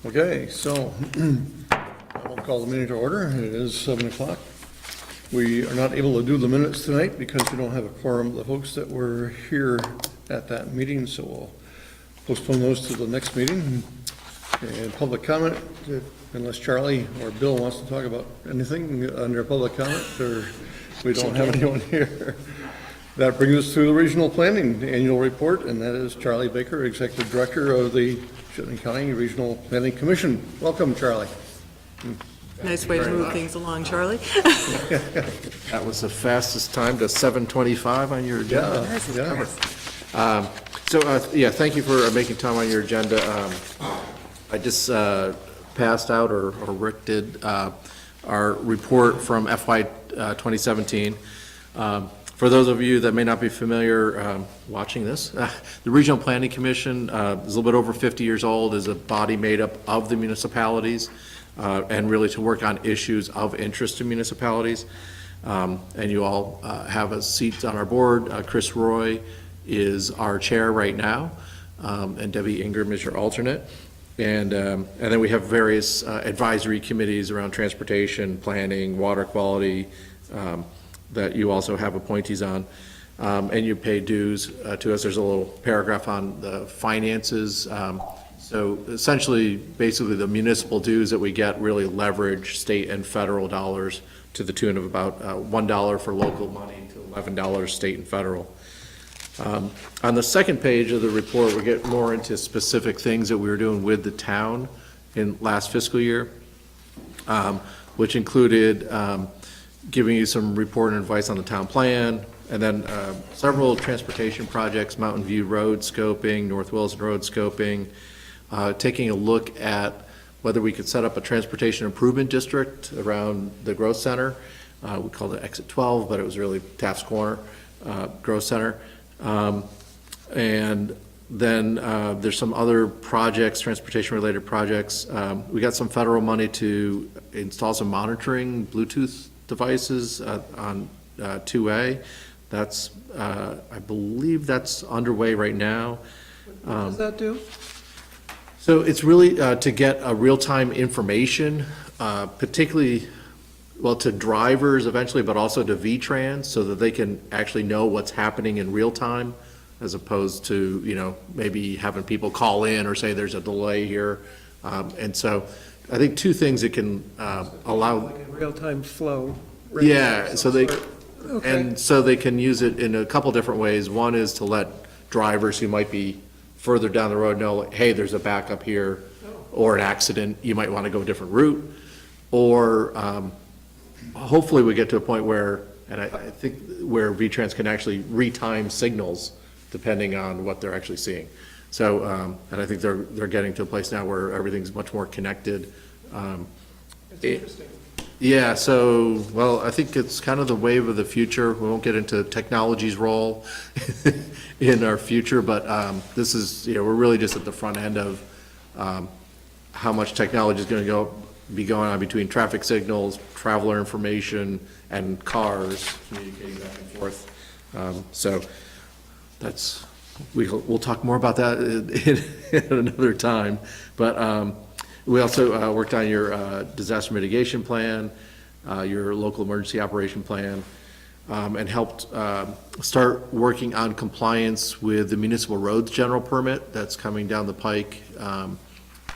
Okay, so I will call the meeting to order. It is 7 o'clock. We are not able to do the minutes tonight because we don't have a quorum of the folks that were here at that meeting, so we'll postpone those to the next meeting. And public comment, unless Charlie or Bill wants to talk about anything under public comment, or we don't have anyone here. That brings us to the Regional Planning Annual Report, and that is Charlie Baker, Executive Director of the Chittenden County Regional Planning Commission. Welcome, Charlie. Nice way to move things along, Charlie. That was the fastest time to 7:25 on your agenda. Yeah. Thank you for making time on your agenda. I just passed out, or Rick did, our report from FY 2017. For those of you that may not be familiar watching this, the Regional Planning Commission is a little bit over 50 years old, is a body made up of the municipalities, and really to work on issues of interest to municipalities. And you all have a seat on our board. Chris Roy is our chair right now, and Debbie Ingram is your alternate. And then we have various advisory committees around transportation, planning, water quality, that you also have appointees on, and you pay dues to us. There's a little paragraph on the finances. So essentially, basically the municipal dues that we get really leverage state and federal dollars to the tune of about $1 for local money to $11 state and federal. On the second page of the report, we get more into specific things that we were doing with the town in last fiscal year, which included giving you some report and advice on the town plan, and then several transportation projects, Mountain View Road scoping, North Williston Road scoping, taking a look at whether we could set up a transportation improvement district around the growth center. We called it Exit 12, but it was really Taft's Corner Growth Center. And then there's some other projects, transportation-related projects. We got some federal money to install some monitoring Bluetooth devices on 2A. That's, I believe that's underway right now. What does that do? So it's really to get a real-time information, particularly, well, to drivers eventually, but also to V-Trans, so that they can actually know what's happening in real time, as opposed to, you know, maybe having people call in or say there's a delay here. And so I think two things it can allow. Like a real-time flow. Yeah, so they, Okay. and so they can use it in a couple different ways. One is to let drivers who might be further down the road know, like, hey, there's a backup here, or an accident, you might want to go a different route. Or hopefully we get to a point where, and I think where V-Trans can actually retime signals depending on what they're actually seeing. So, and I think they're getting to a place now where everything's much more connected. It's interesting. Yeah, so, well, I think it's kind of the wave of the future. We won't get into technology's role in our future, but this is, you know, we're really just at the front end of how much technology is going to be going on between traffic signals, traveler information, and cars communicating back and forth. So that's, we'll talk more about that at another time. But we also worked on your disaster mitigation plan, your local emergency operation plan, and helped start working on compliance with the municipal roads general permit that's coming down the pike.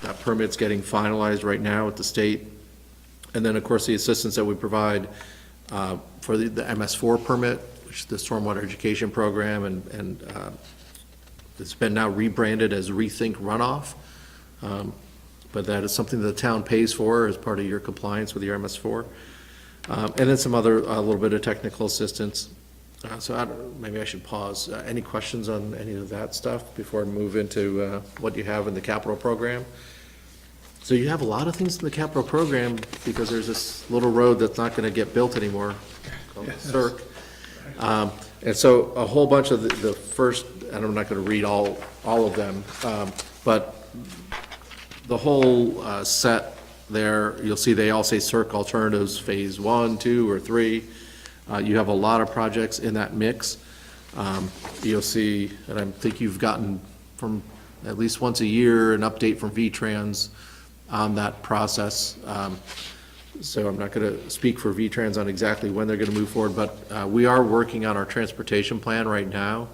That permit's getting finalized right now at the state. And then, of course, the assistance that we provide for the MS4 permit, which is the stormwater education program, and it's been now rebranded as Rethink Runoff. But that is something that the town pays for as part of your compliance with your MS4. And then some other, a little bit of technical assistance. So maybe I should pause. Any questions on any of that stuff before I move into what you have in the capital program? So you have a lot of things in the capital program because there's this little road that's not going to get built anymore called the Cirque. And so a whole bunch of the first, and I'm not going to read all of them, but the whole set there, you'll see they all say Cirque Alternatives Phase 1, 2, or 3. You have a lot of projects in that mix. You'll see, and I think you've gotten from at least once a year an update from V-Trans on that process. So I'm not going to speak for V-Trans on exactly when they're going to move forward, but we are working on our transportation plan right now.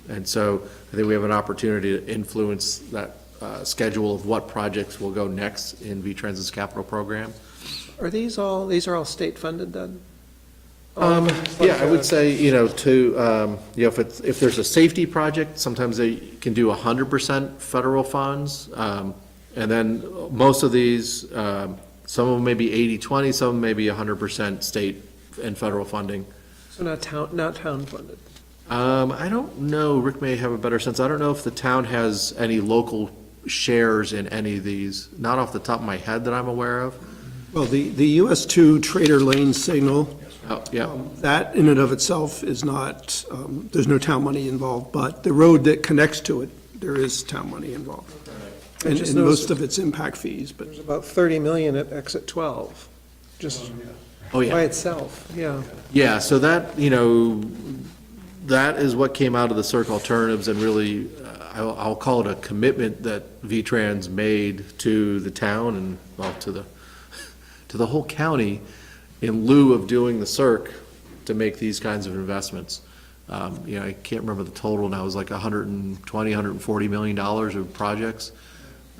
And so I think we have an opportunity to influence that schedule of what projects will go next in V-Trans's capital program. Are these are all state funded then? Yeah, I would say, if there's a safety project, sometimes they can do 100% federal funds. And then most of these, some of them may be 80-20, some of them may be 100% state and federal funding. So not town funded? I don't know, Rick may have a better sense. I don't know if the town has any local shares in any of these, not off the top of my head that I'm aware of. Well, the US 2 Trader Lane signal, Oh, yeah, that in and of itself is not, there's no town money involved, but the road that connects to it, there is town money involved. And just and most noticed- of it's impact fees, but There's about 30 million at exit 12, just oh, yeah. by itself, yeah. Yeah, so that, that is what came out of the Circ Alternatives, and really, I'll call it a commitment that V-Trans made to the town and, well, to the whole county in lieu of doing the Circ to make these kinds of investments. I can't remember the total now, it was like $120, $140 million of projects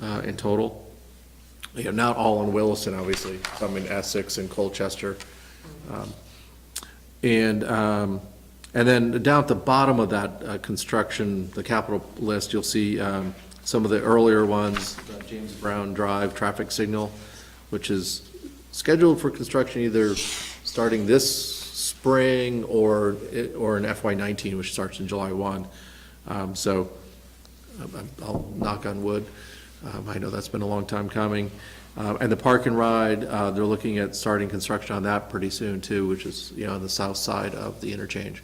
in total. Not all in Williston, obviously, some in Essex and Colchester. And then down at the bottom of that construction, the capital list, you'll see some of the earlier ones, James Brown Drive traffic signal, which is scheduled for construction either starting this spring or in FY19, which starts in July 1. So I'll knock on wood. I know that's been a long time coming. And the park and ride, they're looking at starting construction on that pretty soon too, which is, on the south side of the interchange,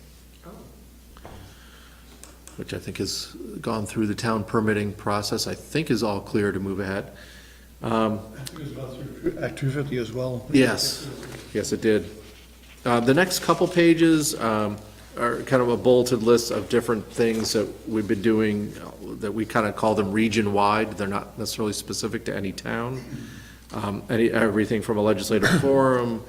which I think has gone through the town permitting process, I think is all clear to move ahead. Act 250 as well. Yes, it did. The next couple pages are kind of a bulleted list of different things that we've been doing, that we kind of call them region-wide. They're not necessarily specific to any town. Everything from a legislative forum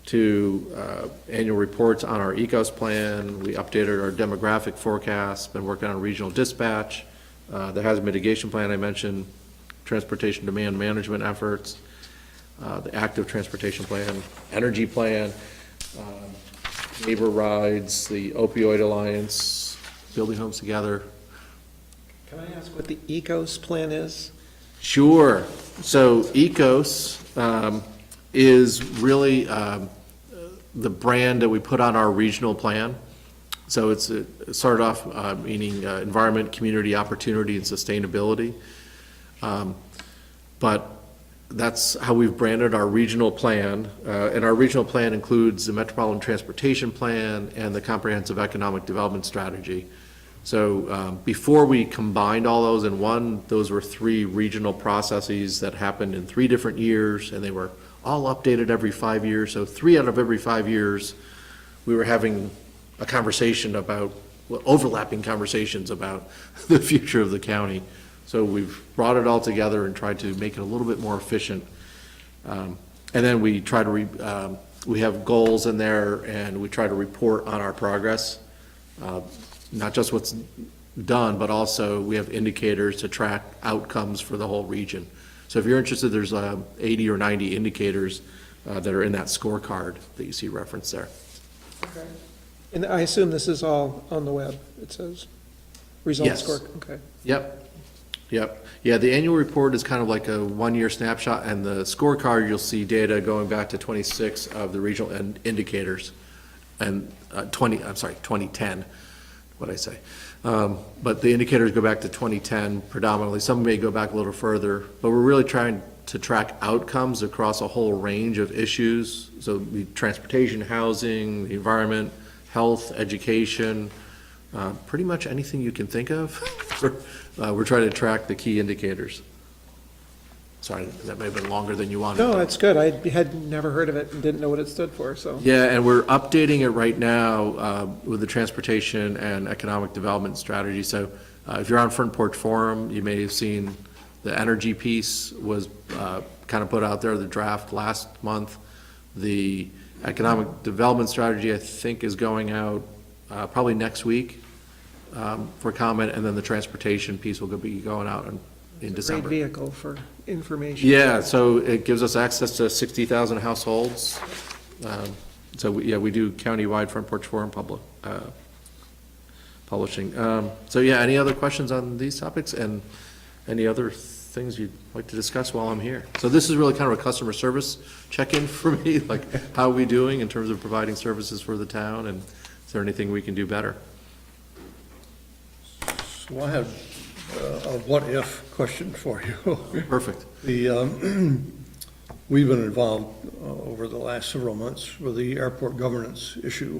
to annual reports on our ECOS plan. We updated our demographic forecast, been working on regional dispatch, the hazard mitigation plan I mentioned, transportation demand management efforts, the active transportation plan, energy plan, neighbor rides, the opioid alliance, building homes together. Can I ask what the ECOS plan is? Sure. So ECOS is really the brand that we put on our regional plan. So it started off meaning environment, community, opportunity, and sustainability. But that's how we've branded our regional plan. And our regional plan includes the Metropolitan Transportation Plan and the Comprehensive Economic Development Strategy. So before we combined all those in one, those were 3 regional processes that happened in 3 different years, and they were all updated every 5 years. So 3 out of every 5 years, we were having a conversation about, overlapping conversations about the future of the county. So we've brought it all together and tried to make it a little bit more efficient. And then we try to, we have goals in there, and we try to report on our progress. Not just what's done, but also we have indicators to track outcomes for the whole region. So if you're interested, there's 80 or 90 indicators that are in that scorecard that you see referenced there. Okay. And I assume this is all on the web, it says? Results Yes. score, okay. Yep. Yeah, the annual report is kind of like a one-year snapshot, and the scorecard, you'll see data going back to 26 of the regional indicators, and 2010, what'd I say? But the indicators go back to 2010 predominantly. Some may go back a little further, but we're really trying to track outcomes across a whole range of issues. So the transportation, housing, the environment, health, education, pretty much anything you can think of. We're trying to track the key indicators. Sorry, that may have been longer than you wanted. No, that's good. I had never heard of it and didn't know what it stood for, so. Yeah, and we're updating it right now with the transportation and economic development strategy. So if you're on Front Porch Forum, you may have seen The energy piece was kind of put out there, the draft last month. The economic development strategy, I think, is going out probably next week for comment, and then the transportation piece will be going out in Great December. vehicle for information. Yeah, so it gives us access to 60,000 households. So, we do countywide front porch forum publishing. So, yeah, any other questions on these topics, and any other things you'd like to discuss while I'm here? So this is really kind of a customer service check-in for me, like how are we doing in terms of providing services for the town, and is there anything we can do better? So I have a what-if question for you. Perfect. We've been involved over the last several months with the airport governance issue,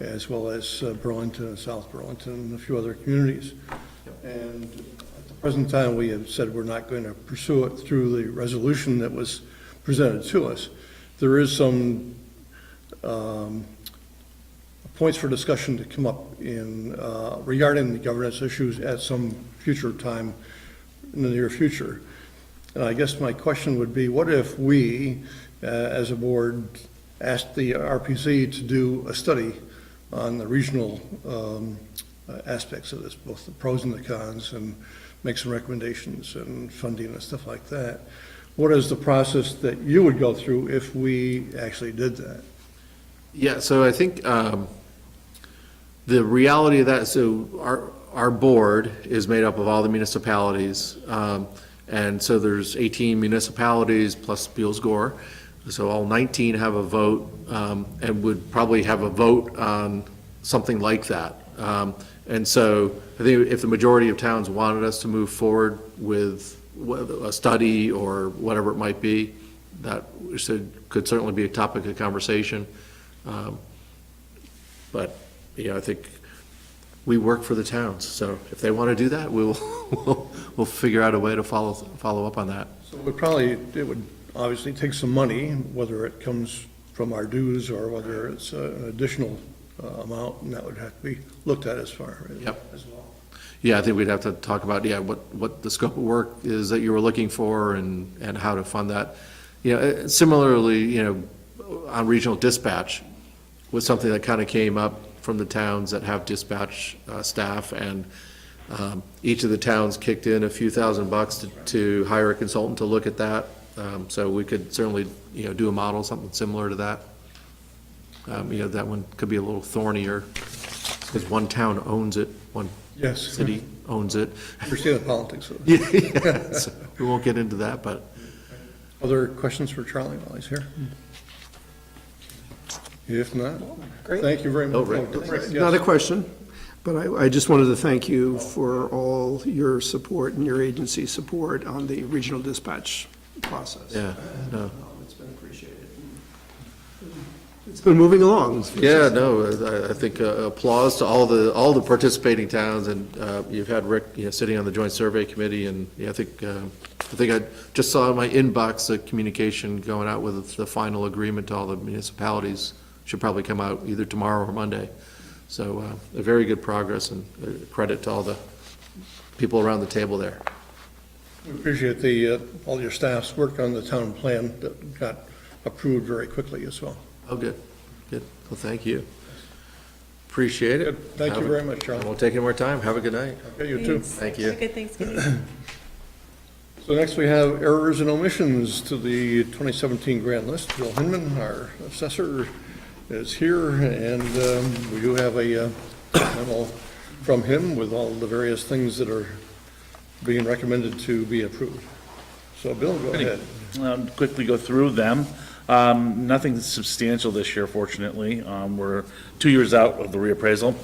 as well as Burlington and South Burlington and a few other communities. And at the present time, we have said we're not going to pursue it through the resolution that was presented to us. There is some points for discussion to come up in regarding the governance issues at some future time in the near future. And I guess my question would be, what if we, as a board, asked the RPC to do a study on the regional aspects of this, both the pros and the cons, and make some recommendations and funding and stuff like that? What is the process that you would go through if we actually did that? Yeah, so I think the reality of that, so our board is made up of all the municipalities, and so there's 18 municipalities plus Beals Gore, so all 19 have a vote, and would probably have a vote on something like that. And so I think if the majority of towns wanted us to move forward with a study or whatever it might be, that could certainly be a topic of conversation. But, I think we work for the towns, so if they want to do that, we'll figure out a way to follow up on that. So it would obviously take some money, whether it comes from our dues or whether it's an additional amount, and that would have to be looked at as far as well. Yeah, I think we'd have to talk about, what the scope of work is that you were looking for, and how to fund that. Similarly, on regional dispatch was something that kind of came up from the towns that have dispatch staff, and each of the towns kicked in a few $1,000s to hire a consultant to look at that. So we could certainly, do a model, something similar to that. That one could be a little thornier because one town owns it, one city owns it. Understand the politics of it. Yeah, so we won't get into that, but. Other questions for Charlie while he's here? If not, Great. thank you very much. Oh, Rick. Yes. Not a question, but I just wanted to thank you for all your support and your agency's support on the regional dispatch process. Yeah, no. It's been appreciated. It's been moving along. Yeah, no, I think applause to all the participating towns, and you've had Rick, sitting on the Joint Survey Committee, and I think I just saw in my inbox a communication going out with the final agreement to all the municipalities. Should probably come out either tomorrow or Monday. So a very good progress, and credit to all the people around the table there. We appreciate all your staff's work on the town plan that got approved very quickly as well. Oh, good. Well, thank you. Appreciate it. Thank you very much, I Charlie. won't take any more time. Have a good night. Okay, you too. Thank you. Have a good Thanksgiving. So next we have errors and omissions to the 2017 grand list. Bill Hinman, our assessor, is here, and we do have a memo from him with all the various things that are being recommended to be approved. So Bill, go ahead. Quickly go through them. Nothing substantial this year, fortunately. We're 2 years out of the reappraisal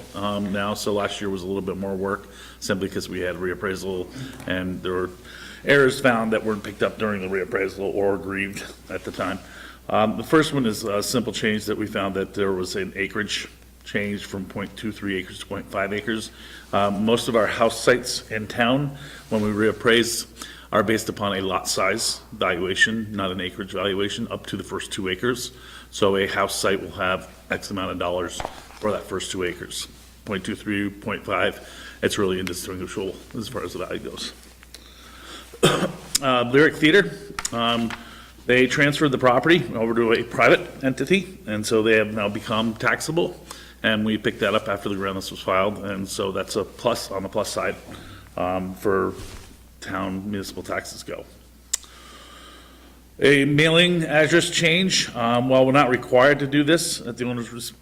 now, so last year was a little bit more work, simply because we had reappraisal and there were errors found that weren't picked up during the reappraisal or grieved at the time. The first one is a simple change that we found, that there was an acreage change from 0.23 acres to 0.5 acres. Most of our house sites in town, when we reappraise, are based upon a lot size valuation, not an acreage valuation, up to the first 2 acres. So a house site will have X amount of dollars for that first 2 acres. 0.23, 0.5, it's really indistinguishable as far as the value goes. Lyric Theater, they transferred the property over to a private entity, and so they have now become taxable. And we picked that up after the ground list was filed, and so that's a plus on the plus side for town municipal taxes go. A mailing address change, while we're not required to do this at the owner's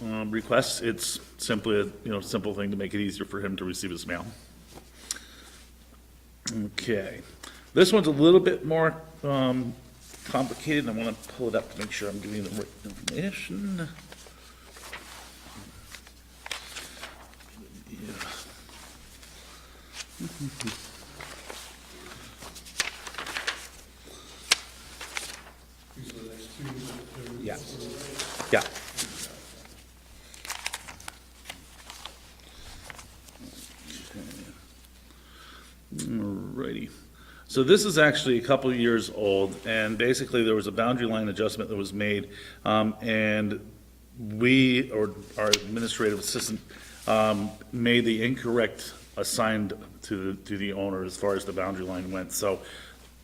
request, it's simply a simple thing to make it easier for him to receive his mail. Okay, this one's a little bit more complicated. I want to pull it up to make sure I'm giving you the right information. Yeah. Yeah. Alrighty. So this is actually a couple of years old, and basically there was a boundary line adjustment that was made, and we, or our administrative assistant, made the incorrect assigned to the owner as far as the boundary line went. So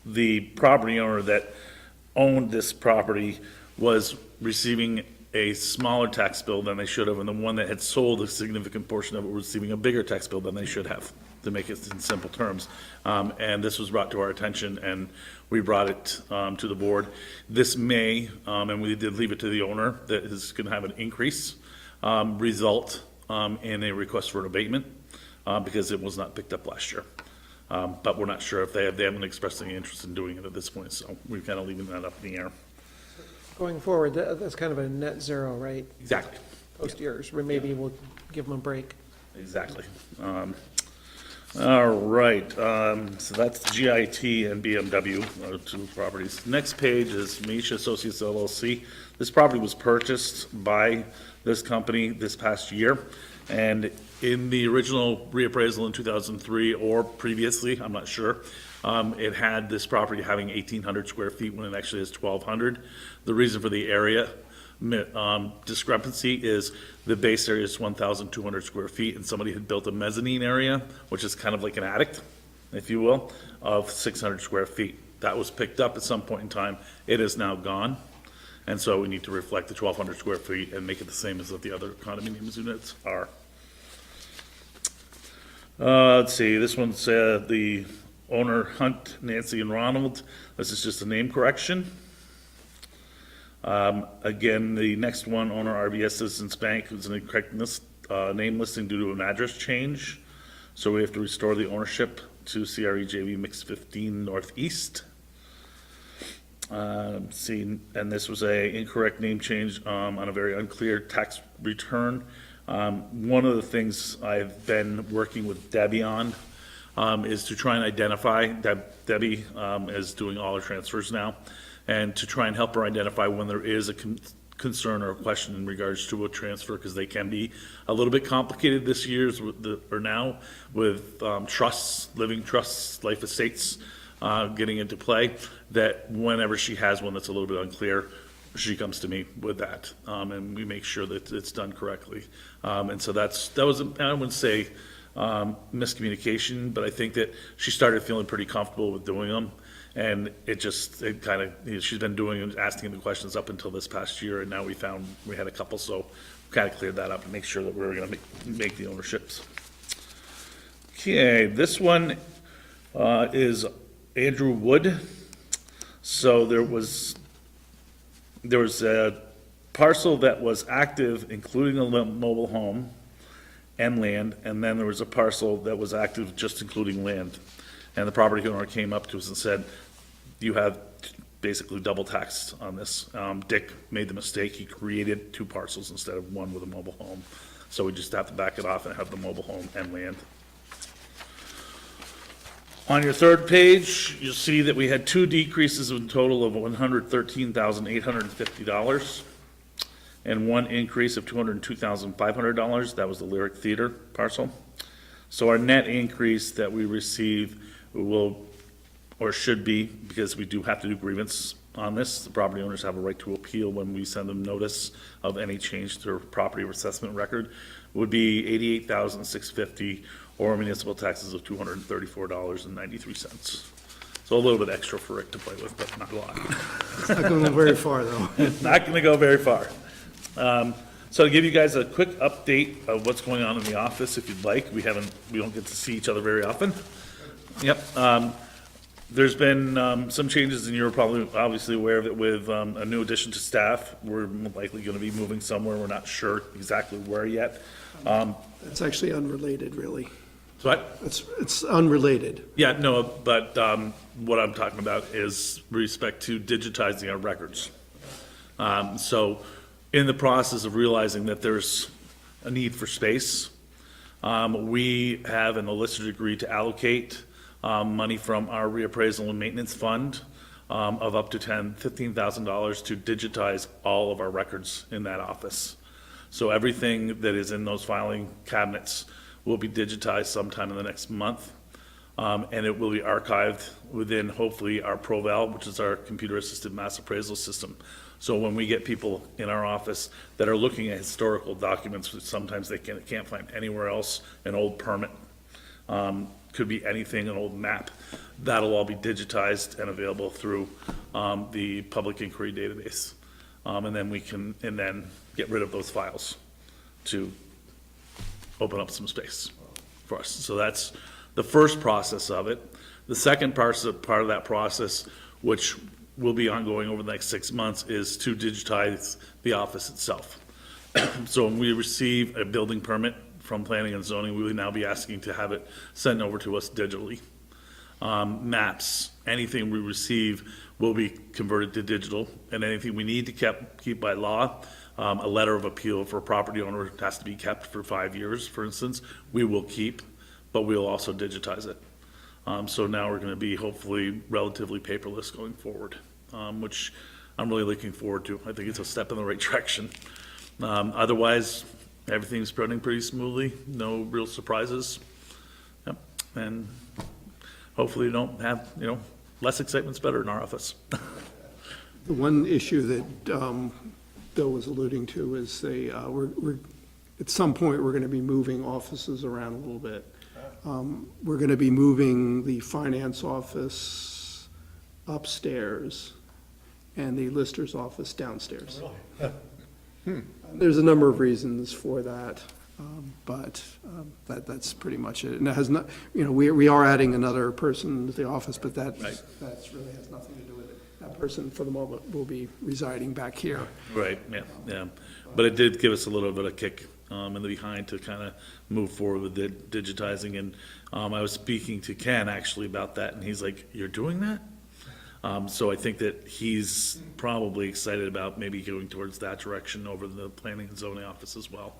the property owner that owned this property was receiving a smaller tax bill than they should have, and the one that had sold a significant portion of it was receiving a bigger tax bill than they should have, to make it in simple terms. And this was brought to our attention, and we brought it to the board. This may, and we did leave it to the owner, that is going to have an increase, result in a request for an abatement, because it was not picked up last year. But we're not sure if they haven't expressed any interest in doing it at this point, so we're kind of leaving that up in the air. Going forward, that's kind of a net zero, right? Exactly. Post years, where maybe we'll give them a break. Exactly. All right, so that's GIT and BMW, our two properties. Next page is Misha Associates LLC. This property was purchased by this company this past year, and in the original reappraisal in 2003 or previously, I'm not sure, it had this property having 1,800 square feet when it actually has 1,200. The reason for the area discrepancy is the base area is 1,200 square feet, and somebody had built a mezzanine area, which is kind of like an attic, if you will, of 600 square feet. That was picked up at some point in time. It is now gone, and so we need to reflect the 1,200 square feet and make it the same as what the other condominium units are. Let's see, this one's the owner, Hunt, Nancy, and Ronald. This is just a name correction. Again, the next one, owner RBS Citizens Bank, was an incorrect name listing due to an address change. So we have to restore the ownership to CRE JV Mix 15 Northeast. See, and this was a incorrect name change on a very unclear tax return. One of the things I've been working with Debbie on is to try and identify that Debbie is doing all her transfers now, and to try and help her identify when there is a concern or a question in regards to a transfer, because they can be a little bit complicated this year's or now with trusts, living trusts, life estates getting into play, that whenever she has one that's a little bit unclear, she comes to me with that, and we make sure that it's done correctly. And so that was, I wouldn't say miscommunication, but I think that she started feeling pretty comfortable with doing them. And it kind of, she's been asking the questions up until this past year, and now we had a couple, so kind of cleared that up and make sure that we're going to make the ownerships. Okay, this one is Andrew Wood. So there was a parcel that was active, including a mobile home and land, and then there was a parcel that was active just including land. And the property owner came up to us and said, you have basically double taxed on this. Dick made the mistake, he created two parcels instead of one with a mobile home. So we just have to back it off and have the mobile home and land. On your third page, you'll see that we had two decreases in total of $113,850 and one increase of $202,500. That was the Lyric Theater parcel. So our net increase that we receive will, or should be, because we do have to do grievance on this, the property owners have a right to appeal when we send them notice of any change to their property assessment record, would be $88,650 or municipal taxes of $234.93. So a little bit extra for Rick to play with, but not a lot. It's not going very far, though. Not gonna go very far. So to give you guys a quick update of what's going on in the office, if you'd like, we don't get to see each other very often. Yep, there's been, some changes, and you're probably obviously aware of it with, a new addition to staff. We're likely gonna be moving somewhere, we're not sure exactly where yet. It's actually unrelated, really. So what? It's unrelated. Yeah, no, but, what I'm talking about is respect to digitizing our records. So in the process of realizing that there's a need for space, we have an illicit agreed to allocate money from our reappraisal and maintenance fund of up to $15,000 to digitize all of our records in that office. So everything that is in those filing cabinets will be digitized sometime in the next month. And it will be archived within, hopefully, our ProVal, which is our computer-assisted mass appraisal system. So when we get people in our office that are looking at historical documents, which sometimes they can't find anywhere else, an old permit, could be anything, an old map, that'll all be digitized and available through the public inquiry database. And then we can, get rid of those files to open up some space for us. So that's the first process of it. The second part of that process, which will be ongoing over the next 6 months, is to digitize the office itself. So when we receive a building permit from planning and zoning, we will now be asking to have it sent over to us digitally. Maps, anything we receive will be converted to digital, and anything we need to keep by law, a letter of appeal for a property owner has to be kept for 5 years, for instance, we will keep, but we'll also digitize it. So now we're gonna be hopefully relatively paperless going forward, which I'm really looking forward to. I think it's a step in the right direction. Otherwise, everything's running pretty smoothly, no real surprises. Yep, and hopefully don't have, less excitement's better in our office. The one issue that Bill was alluding to is we're at some point, we're going to be moving offices around a little bit. We're going to be moving the finance office upstairs and the lister's office downstairs. There's a number of reasons for that, but that's pretty much it. And it has not, we are adding another person to the office, but that's really has nothing to do with it. That person, for the moment, will be residing back here. Right, yeah. But it did give us a little bit of kick in the behind to kind of move forward with digitizing. And I was speaking to Ken actually about that, and he's like, "You're doing that?" So I think that he's probably excited about maybe going towards that direction over the planning and zoning office as well.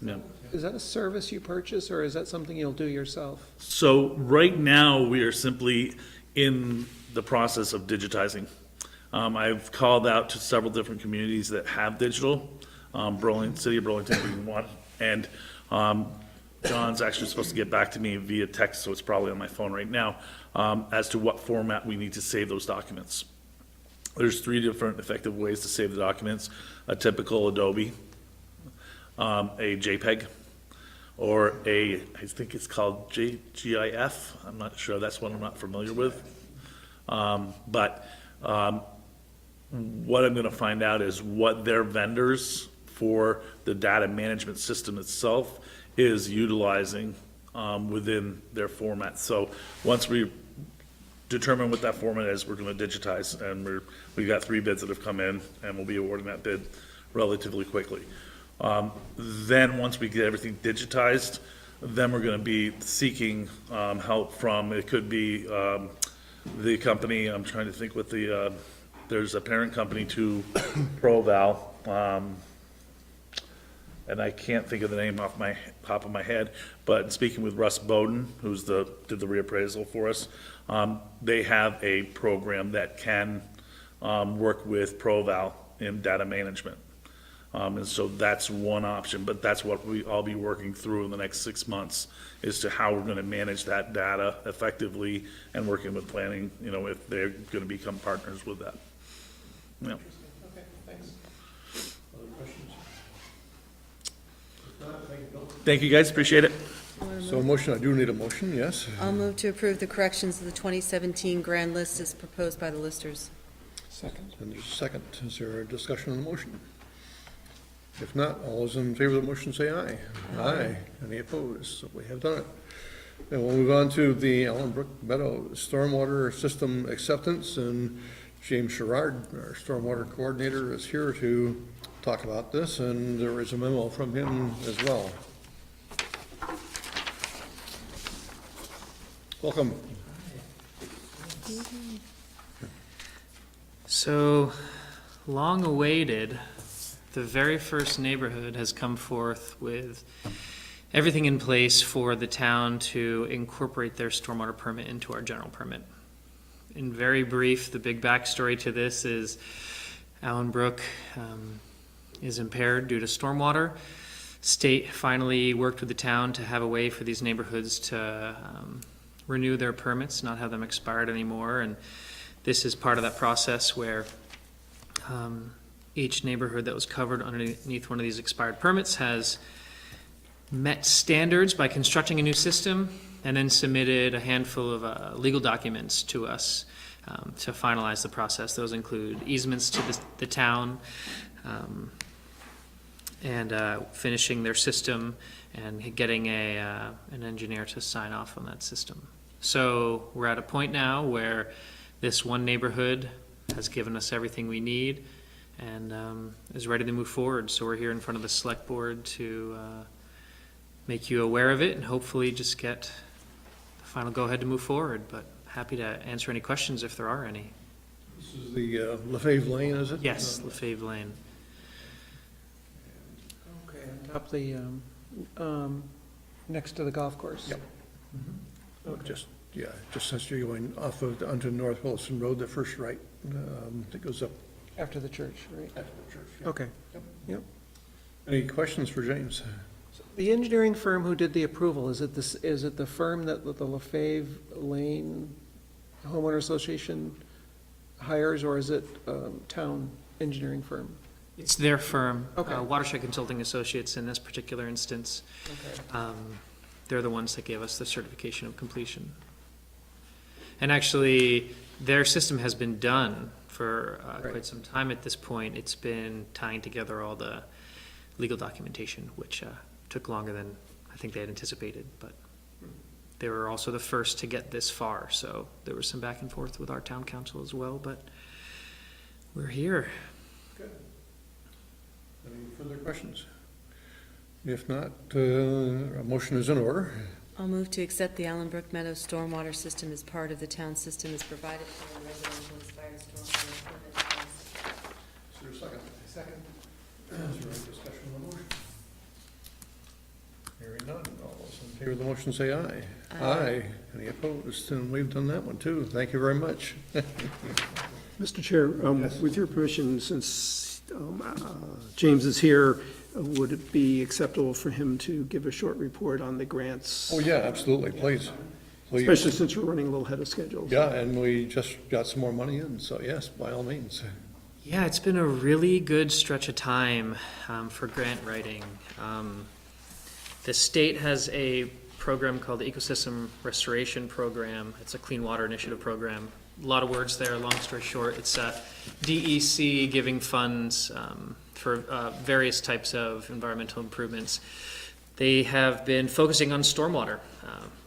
Yeah. Is that a service you purchase, or is that something you'll do yourself? So right now, we are simply in the process of digitizing. I've called out to several different communities that have digital, City of Burlington being one, and John's actually supposed to get back to me via text, so it's probably on my phone right now, as to what format we need to save those documents. There's 3 different effective ways to save the documents: a typical Adobe, a JPEG, or I think it's called GIF. I'm not sure, that's one I'm not familiar with. But what I'm gonna find out is what their vendors for the data management system itself is utilizing within their format. So once we determine what that format is, we're gonna digitize, and we've got 3 bids that have come in, and we'll be awarding that bid relatively quickly. Then once we get everything digitized, then we're gonna be seeking help from, it could be the company, I'm trying to think what there's a parent company to ProVal, and I can't think of the name off my top of my head, but speaking with Russ Bowden, who's did the reappraisal for us, they have a program that can work with ProVal in data management. And so that's one option, but that's what I'll be working through in the next 6 months, as to how we're gonna manage that data effectively, and working with planning, if they're gonna become partners with that. Yeah. Okay, thanks. Thank you, guys, appreciate it. So a motion, I do need a motion, yes? I'll move to approve the corrections of the 2017 grand list as proposed by the listers. Second. And there's a second. Is there a discussion on the motion? If not, all those in favor of the motion say aye. Aye. Any opposed? So we have done it. And we'll move on to the Allenbrook Meadow Stormwater System Acceptance, and James Sherrard, our Stormwater Coordinator, is here to talk about this, and there is a memo from him as well. Welcome. So, long awaited, the very first neighborhood has come forth with everything in place for the town to incorporate their stormwater permit into our general permit. In very brief, the big backstory to this is Allenbrook is impaired due to stormwater. State finally worked with the town to have a way for these neighborhoods to renew their permits, not have them expired anymore, and this is part of that process where each neighborhood that was covered underneath one of these expired permits has met standards by constructing a new system and then submitted a handful of legal documents to us to finalize the process. Those include easements to the town and finishing their system and getting an engineer to sign off on that system. So we're at a point now where this one neighborhood has given us everything we need and is ready to move forward. So we're here in front of the select board to make you aware of it and hopefully just get the final go-ahead to move forward. But happy to answer any questions if there are any. This is the Lefebvre Lane, is it? Yes, Lefebvre Lane. Okay, up the, next to the golf course. Yep. Just as you're going off of, onto North Williston Road, the first right, that goes up After the church, right? after the church. Yeah. Okay. Yep. Any questions for James? The engineering firm who did the approval, is it the firm that the Lefebvre Lane Homeowner Association hires, or is it town engineering firm? It's their firm, Okay. Watershed Consulting Associates in this particular instance. Okay. They're the ones that gave us the certification of completion. And actually, their system has been done for quite some time at this point. It's been tying together all the legal documentation, which took longer than I think they had anticipated, but they were also the first to get this far, so there was some back and forth with our town council as well, but we're here. Good. Any further questions? If not, a motion is in order. I'll move to accept the Allenbrook Meadows stormwater system as part of the town system as provided for a residential inspired stormwater permit. Is there a second? Second. Is there any discussion on the motion? Hearing none, all those in favor of the motion say aye. Aye. Any opposed? And we've done that one too. Thank you very much. Mr. Chair, with your permission, since James is here, would it be acceptable for him to give a short report on the grants? Oh, yeah, absolutely, please. Please. Especially since we're running a little ahead of schedule. Yeah, and we just got some more money in, so yes, by all means. Yeah, it's been a really good stretch of time for grant writing. The state has a program called the Ecosystem Restoration Program. It's a Clean Water Initiative program. A lot of words there, long story short. It's DEC giving funds for various types of environmental improvements. They have been focusing on stormwater,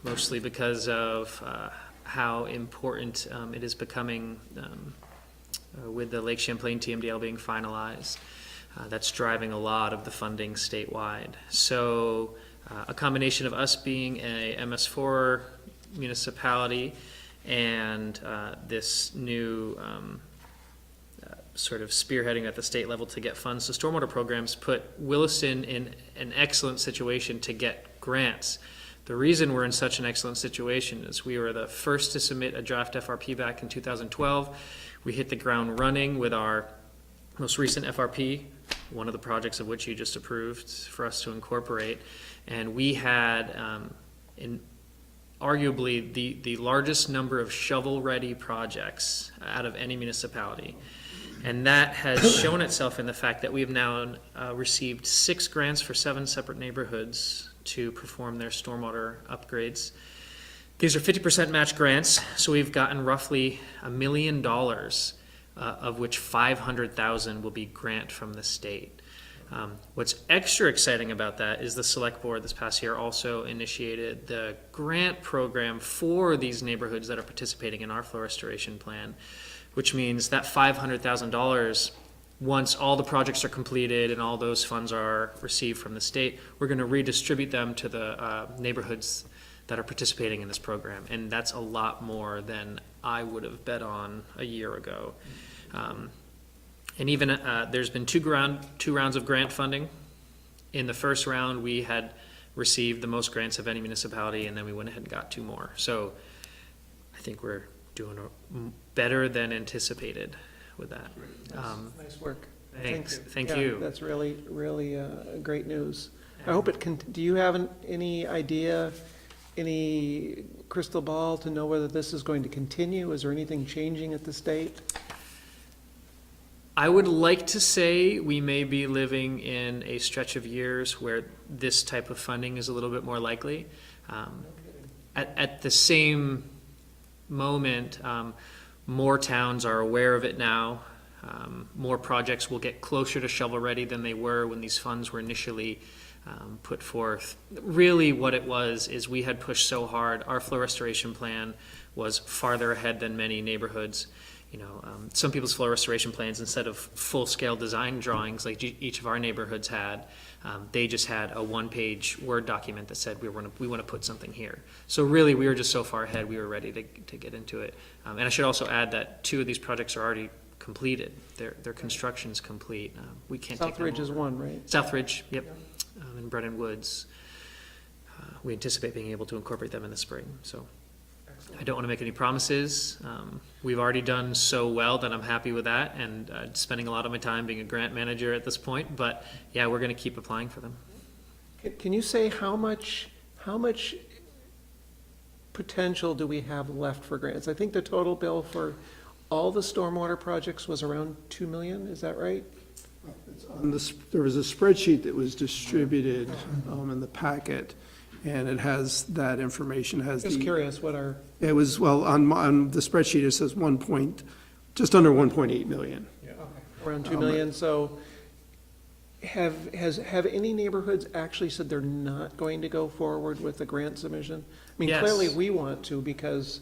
mostly because of how important it is becoming with the Lake Champlain TMDL being finalized. That's driving a lot of the funding statewide. So a combination of us being a MS4 municipality and this new sort of spearheading at the state level to get funds to stormwater programs put Williston in an excellent situation to get grants. The reason we're in such an excellent situation is we were the first to submit a draft FRP back in 2012. We hit the ground running with our most recent FRP, one of the projects of which you just approved for us to incorporate. And we had arguably the largest number of shovel-ready projects out of any municipality. And that has shown itself in the fact that we have now received 6 grants for 7 separate neighborhoods to perform their stormwater upgrades. These are 50% match grants, so we've gotten roughly $1 million, of which 500,000 will be grant from the state. What's extra exciting about that is the select board this past year also initiated the grant program for these neighborhoods that are participating in our flow restoration plan, which means that $500,000, once all the projects are completed and all those funds are received from the state, we're going to redistribute them to the neighborhoods that are participating in this program. And that's a lot more than I would have bet on a year ago. And even there's been two rounds of grant funding. In the first round, we had received the most grants of any municipality, and then we went ahead and got 2 more. So I think we're doing better than anticipated with that. Nice work. Thanks. Thank Yeah, you. That's really, really great news. I hope it can, do you have any idea, any crystal ball to know whether this is going to continue? Is there anything changing at the state? I would like to say we may be living in a stretch of years where this type of funding is a little bit more likely. At the same moment, more towns are aware of it now. More projects will get closer to shovel-ready than they were when these funds were initially put forth. Really what it was is we had pushed so hard. Our flow restoration plan was farther ahead than many neighborhoods. You know, some people's flow restoration plans, instead of full-scale design drawings like each of our neighborhoods had, they just had a 1-page Word document that said we want to put something here. So really, we were just so far ahead, we were ready to get into it. And I should also add that 2 of these projects are already completed. Their construction's complete. We can't take them Southridge is over. one, right? Southridge, yep, and Brennan Woods. We anticipate being able to incorporate them in the spring, so. I don't want to make any promises. We've already done so well that I'm happy with that, and spending a lot of my time being a grant manager at this point, but yeah, we're going to keep applying for them. Can you say how much potential do we have left for grants? I think the total bill for all the stormwater projects was around 2 million, is that right? There was a spreadsheet that was distributed in the packet, and it has that information, Just curious what our, it was, well, on the spreadsheet, it says just under 1.8 million. around 2 million, so have any neighborhoods actually said they're not going to go forward with the grant submission? I mean, Yes. clearly we want to because,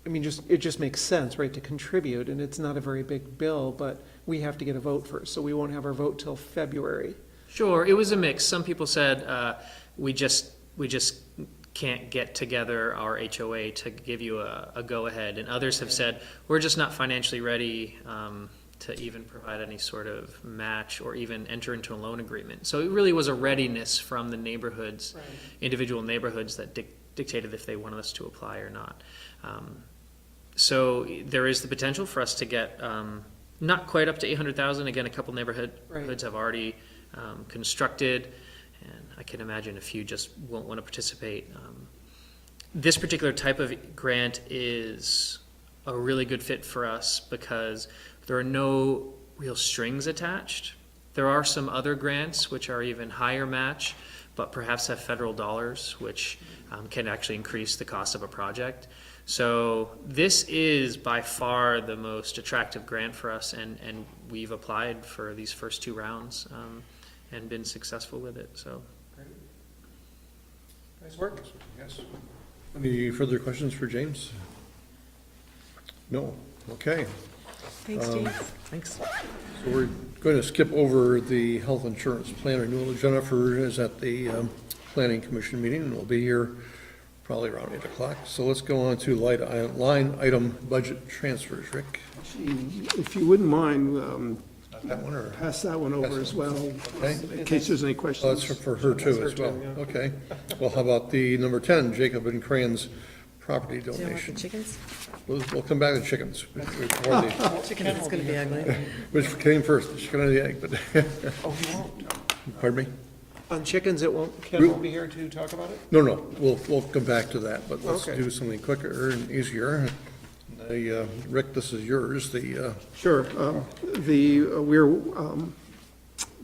I mean, it just makes sense, right, to contribute, and it's not a very big bill, but we have to get a vote first, so we won't have our vote till February. Sure, it was a mix. Some people said, we just can't get together our HOA to give you a go-ahead. And others have said, we're just not financially ready to even provide any sort of match or even enter into a loan agreement. So it really was a readiness from the neighborhoods, individual neighborhoods that dictated if they wanted us to apply or not. So there is the potential for us to get not quite up to 800,000. Again, a couple neighborhoods have already constructed, and I can imagine a few just won't want to participate. This particular type of grant is a really good fit for us because there are no real strings attached. There are some other grants which are even higher match, but perhaps have federal dollars, which can actually increase the cost of a project. So this is by far the most attractive grant for us, and we've applied for these first 2 rounds and been successful with it, so. Nice work. Yes. Any further questions for James? No. Okay. Thanks, James. Thanks. So we're going to skip over the health insurance plan renewal. Jennifer is at the planning commission meeting and will be here probably around 8 o'clock. So let's go on to line item budget transfers. Rick? If you wouldn't mind, That one or? pass that one over as well, Okay. in case there's any Oh, questions. that's for her too as well. Okay. Well, how about the number 10, Jacob and Crane's property Do you want the donation? chickens? We'll come back to chickens. Before the- Chickens is going to be ugly. Which came first, the chicken or the egg, but, Oh, you won't? pardon me? On chickens, Ken won't be here to talk about it? No, we'll come back to that, but let's Okay. do something quicker and easier. Rick, this is yours, Sure. We're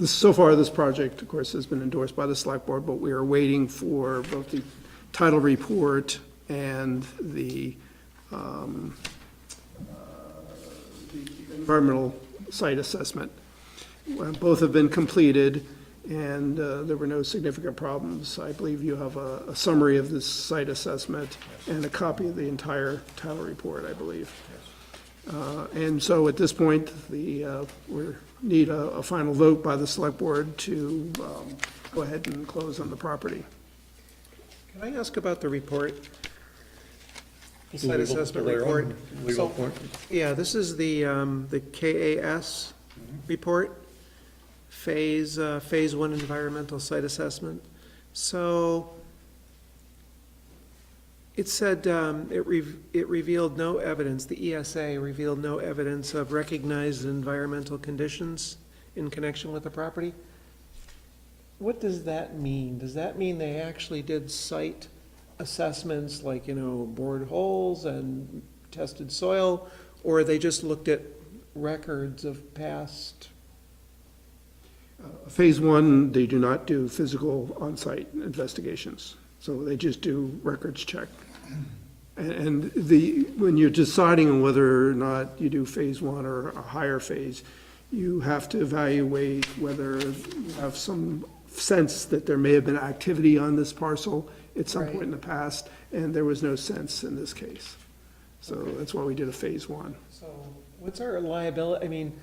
So far, this project, of course, has been endorsed by the select board, but we are waiting for both the title report and the environmental site assessment. Both have been completed, and there were no significant problems. I believe you have a summary of this site assessment and a copy of the entire title report, I believe. And so at this point, we need a final vote by the select board to go ahead and close on the property. Can I ask about the report? The site Legal- assessment later on, report? Legal So- point. Yeah, this is the KAS report, Phase 1 Environmental Site Assessment. So it said it revealed no evidence, the ESA revealed no evidence of recognized environmental conditions in connection with the property. What does that mean? Does that mean they actually did site assessments, like, bored holes and tested soil, or they just looked at records of past? Phase 1, they do not do physical on-site investigations, so they just do records check. And when you're deciding on whether or not you do Phase 1 or a higher phase, you have to evaluate whether you have some sense that there may have been activity on this parcel at some point in the past, and there was no sense in this case. So that's why we did a Phase 1. So what's our liability? I mean,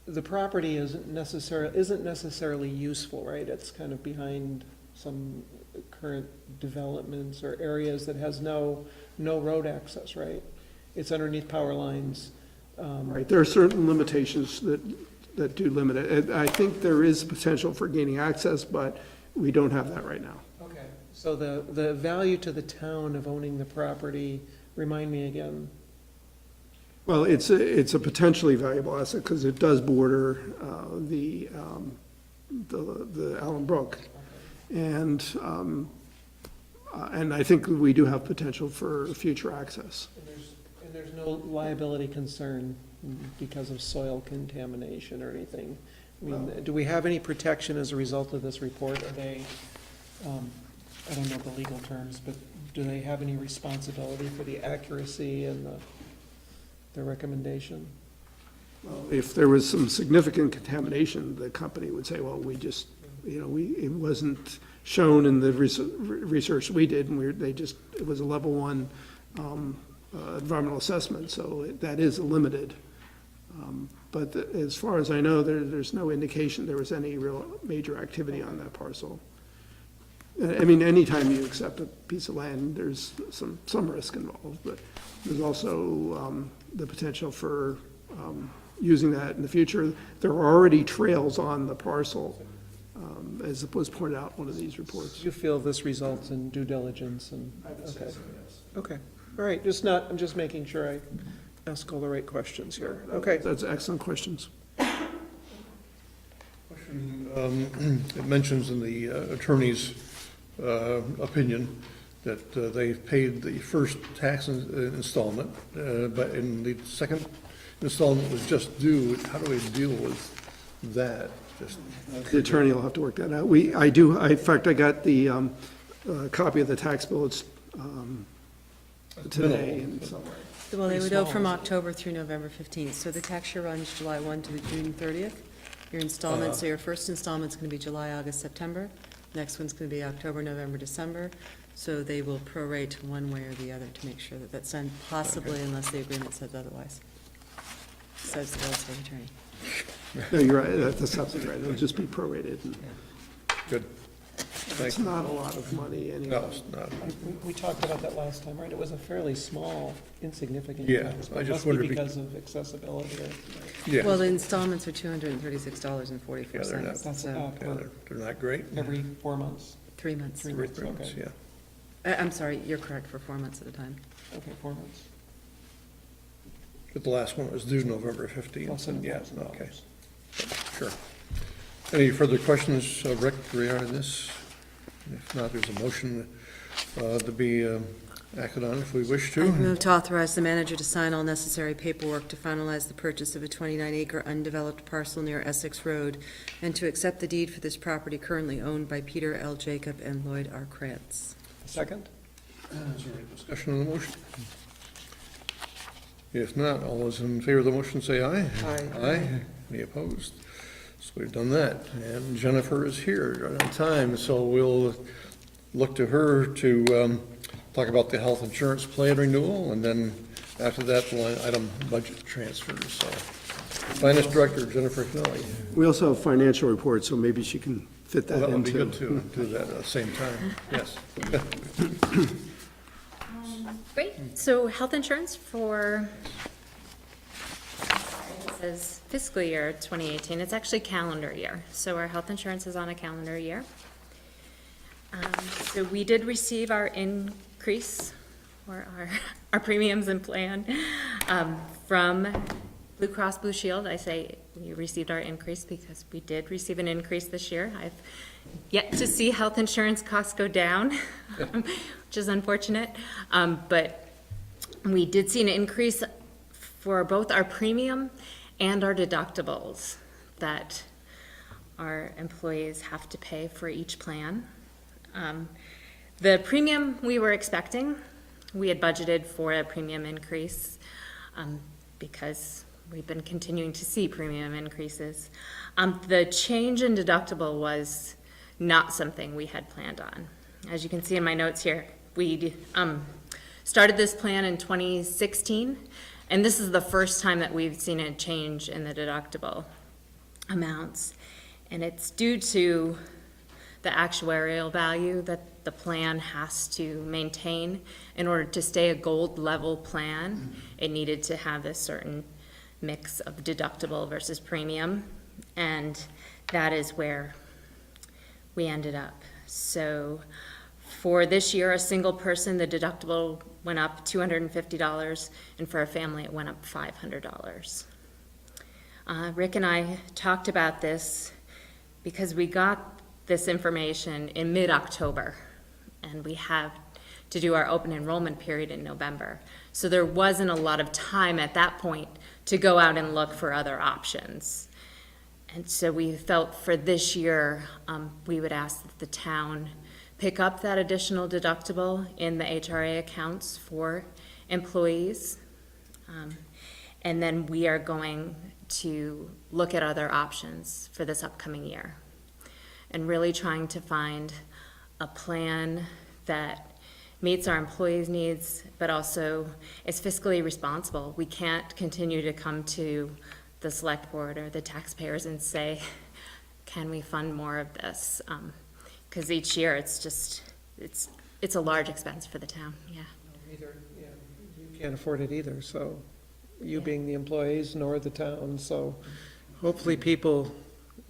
the property isn't necessarily useful, right? It's kind of behind some current developments or areas that has no road access, right? It's underneath power lines. Right, there are certain limitations that do limit it. And I think there is potential for gaining access, but we don't have that right now. Okay. So the value to the town of owning the property, remind me again. Well, it's a potentially valuable asset because it does border the Allen Brook. And I think we do have potential for future access. And there's no liability concern because of soil contamination or anything? I mean, do we have any protection as a result of this report? Are they, I don't know the legal terms, but do they have any responsibility for the accuracy and the recommendation? If there was some significant contamination, the company would say, well, we just, it wasn't shown in the research we did, and it was a level 1 environmental assessment, so that is limited. But as far as I know, there's no indication there was any real major activity on that parcel. I mean, anytime you accept a piece of land, there's some risk involved, but there's also the potential for using that in the future. There are already trails on the parcel, as was pointed out in one of these reports. Do you feel this results in due diligence and? I would say so, yes. Okay, all right, I'm just making sure I ask all the right questions here. Okay. That's excellent questions. It mentions in the attorney's opinion that they've paid the first tax installment, but in the second installment was just due. How do we deal with that? The attorney will have to work that out. In fact, I got the copy of the tax bill. It's today. And so, Well, they would owe from October through November 15th. So the tax year runs July 1 to June 30th. Your installment, so your first installment's going to be July, August, September. Next one's going to be October, November, December. So they will prorate one way or the other to make sure that that's done, possibly unless the agreement says otherwise. Says the real estate attorney. no, you're right. That's absolutely right. It'll just be prorated. And Good. it's not a lot of money anyway. No, it's not. We talked about that last time, right? It was a fairly small, insignificant. Yeah, tax, I but just must be wondered if- because of accessibility or. Yeah. Well, the installments are $236.44. Yeah, they're not- That's So, Yeah, they're not great. every 4 months. 3 months. Three Three months, months, okay. yeah. I'm sorry, you're correct, for 4 months at a time. Okay, 4 months. But the last one was due November 15th. Plus Yeah, $7,000. okay, sure. Any further questions, Rick, regarding this? If not, there's a motion to be acted on if we wish I to. move to authorize the manager to sign all necessary paperwork to finalize the purchase of a 29-acre undeveloped parcel near Essex Road, and to accept the deed for this property currently owned by Peter L. Jacob and Lloyd R. Krantz. Second? Is there any discussion on the motion? If not, all those in favor of the motion say aye. Aye. Aye. Any opposed? So we've done that. And Jennifer is here right on time, so we'll look to her to talk about the health insurance plan renewal, and then after that, line item budget transfers. So, Finance Director Jennifer Knelly. We also have financial reports, so maybe she can fit that That would be into. good to do that at the same time. Yes. Great, so health insurance for, it says fiscal year 2018, it's actually calendar year, so our health insurance is on a calendar year. So we did receive our increase, or our premiums and plan, from Blue Cross Blue Shield. I say we received our increase because we did receive an increase this year. I've yet to see health insurance costs go down, which is unfortunate. But we did see an increase for both our premium and our deductibles that our employees have to pay for each plan. The premium we were expecting, we had budgeted for a premium increase because we've been continuing to see premium increases. The change in deductible was not something we had planned on. As you can see in my notes here, we started this plan in 2016, and this is the first time that we've seen a change in the deductible amounts. And it's due to the actuarial value that the plan has to maintain. In order to stay a gold level plan, it needed to have a certain mix of deductible versus premium, and that is where we ended up. So for this year, a single person, the deductible went up $250, and for a family, it went up $500. Rick and I talked about this because we got this information in mid-October, and we have to do our open enrollment period in November. So there wasn't a lot of time at that point to go out and look for other options. And so we felt for this year, we would ask that the town pick up that additional deductible in the HRA accounts for employees. And then we are going to look at other options for this upcoming year, and really trying to find a plan that meets our employees' needs, but also is fiscally responsible. We can't continue to come to the select board or the taxpayers and say, can we fund more of this? Because each year it's a large expense for the town, yeah. Either, yeah, you can't afford it either, so you being the employees nor the town, so hopefully people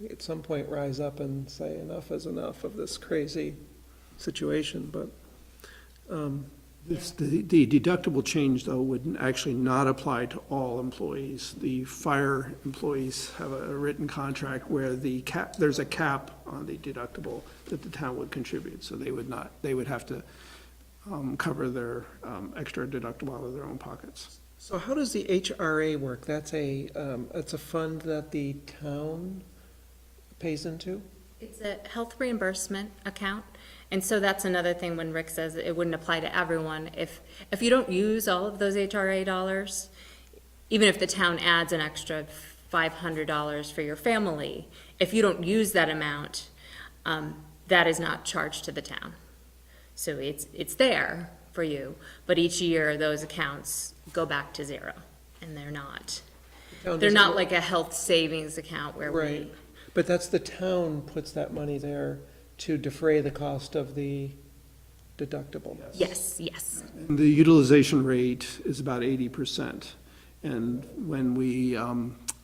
at some point rise up and say enough is enough of this crazy situation, but The deductible change, though, would actually not apply to all employees. The fire employees have a written contract where there's a cap on the deductible that the town would contribute, so they would have to cover their extra deductible out of their own pockets. so how does the HRA work? That's it's a fund that the town pays into? It's a health reimbursement account, and so that's another thing when Rick says it wouldn't apply to everyone. If you don't use all of those HRA dollars, even if the town adds an extra $500 for your family, if you don't use that amount, that is not charged to the town. So it's there for you, but each year those accounts go back to zero, and they're not like a health savings account where Right, but that's the town puts that money there to defray the cost of the deductible. Yes. And the utilization rate is about 80%. And when we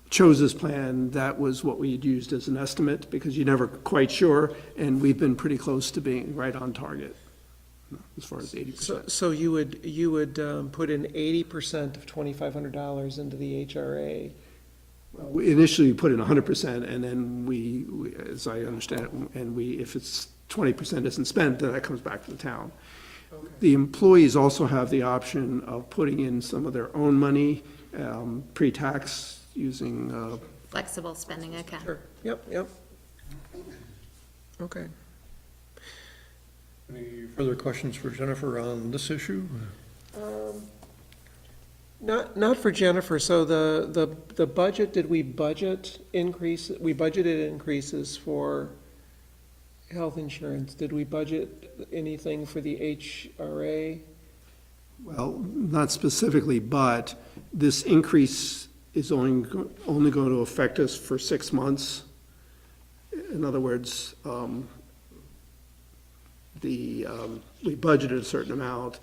chose this plan, that was what we had used as an estimate, because you're never quite sure, and we've been pretty close to being right on target as far as 80%. So you would put in 80% of $2,500 into the HRA. We initially put in 100%, and then we, as I understand it, and if it's 20% isn't spent, then that comes back to the town. The employees also have the option of putting in some of their own money, pre-tax, using, Flexible spending account. Sure, yep. Okay. Any further questions for Jennifer on this issue? Not for Jennifer, so the budget, did we budget increase, we budgeted increases for health insurance, did we budget anything for the HRA? well, not specifically, but this increase is only going to affect us for 6 months. In other words, we budgeted a certain amount,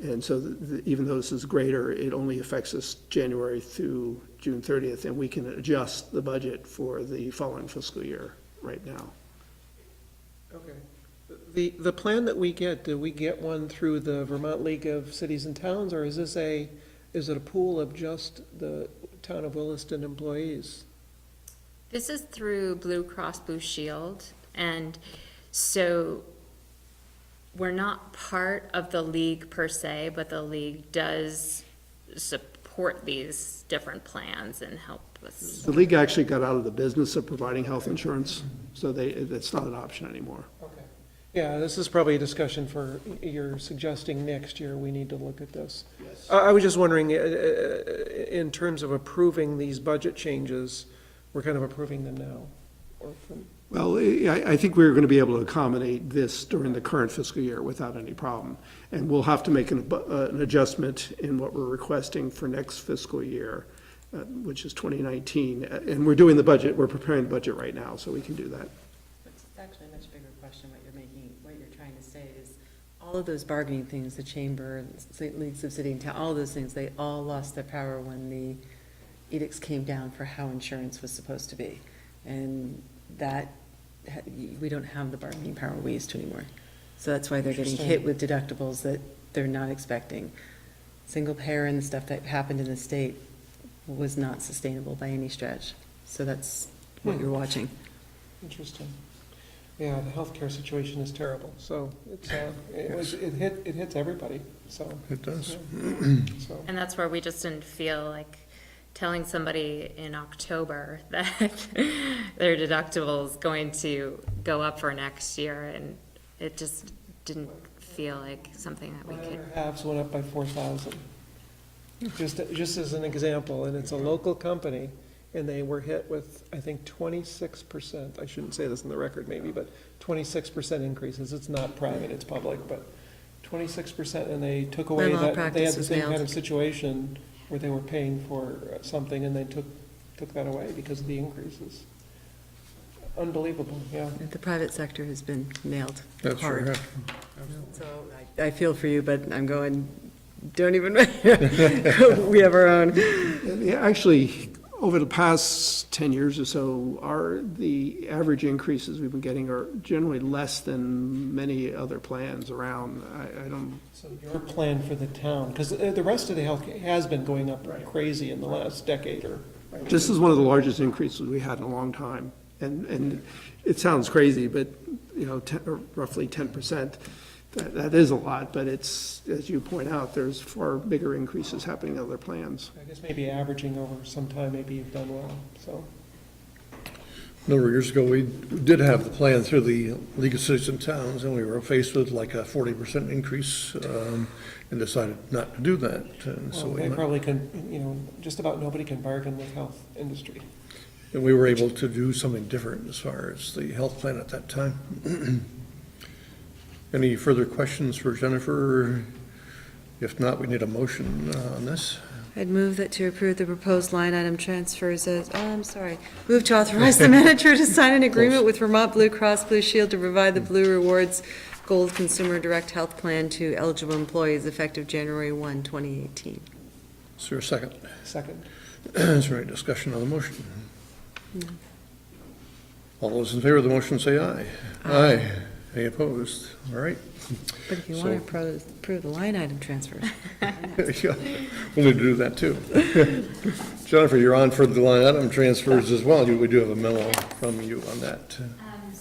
and so even though this is greater, it only affects us January through June 30th, and we can adjust the budget for the following fiscal year right now. Okay. The plan that we get, do we get one through the Vermont League of Cities and Towns, or is it a pool of just the town of Williston employees? This is through Blue Cross Blue Shield, and so we're not part of the league per se, but the league does support these different plans and help us. The league actually got out of the business of providing health insurance, so it's not an option anymore. Okay. Yeah, this is probably a discussion for, you're suggesting next year we need to look at this. Yes. I was just wondering, in terms of approving these budget changes, we're kind of approving them now? Or from- Well, I think we're going to be able to accommodate this during the current fiscal year without any problem. And we'll have to make an adjustment in what we're requesting for next fiscal year, which is 2019. And we're doing the budget, we're preparing the budget right now, so we can do that. It's actually a much bigger question, what you're trying to say is, all of those bargaining things, the chamber, leagues of city and town, all those things, they all lost their power when the edicts came down for how insurance was supposed to be. And that, we don't have the bargaining power we used to anymore. So that's why they're getting hit with deductibles that they're not expecting. Single payer and the stuff that happened in the state was not sustainable by any stretch. So that's what you're watching. Interesting. Yeah, the healthcare situation is terrible, so it hits everybody, so. It does. So, And that's where we just didn't feel like telling somebody in October that their deductible is going to go up for next year, and it just didn't feel like something that we could. halves went up by 4,000. Just as an example, and it's a local company, and they were hit with, I think, 26%, I shouldn't say this in the record maybe, but 26% increases. It's not private, it's public, but 26%, and they took away My that, they had malpractice the was same kind nailed. of situation where they were paying for something, and they took that away because of the increases. Unbelievable, yeah. The private sector has been nailed That's sure hard. have. So I feel for you, but I'm going, don't even, we have our own. Yeah, actually, over the past 10 years or so, the average increases we've been getting are generally less than many other plans around. I don't, So your plan for the town, because the rest of the health has been going up crazy in the last decade or. this is one of the largest increases we had in a long time. And it sounds crazy, but, roughly 10%, that is a lot, but it's, as you point out, there's far bigger increases happening in other plans. I guess maybe averaging over some time, maybe you've done well, so. A number of years ago, we did have the plan through the League of Cities and Towns, and we were faced with like a 40% increase, and decided not to do that. And so Well, they probably can, just about nobody can bargain with health industry. and we were able to do something different as far as the health plan at that time. Any further questions for Jennifer? If not, we need a motion on this. I'd move that to approve the proposed line item transfers as, move to authorize the manager to sign an agreement with Vermont Blue Cross Blue Shield to provide the Blue Rewards Gold Consumer Direct Health Plan to eligible employees effective January 1, 2018. Is there a second? Second. Is there any discussion on the motion? All those in favor of the motion say aye. Aye. Any opposed? All right. But if you want to approve the line item transfers. Yeah, we'll need to do that too. Jennifer, you're on for the line item transfers as well. We do have a memo from you on that.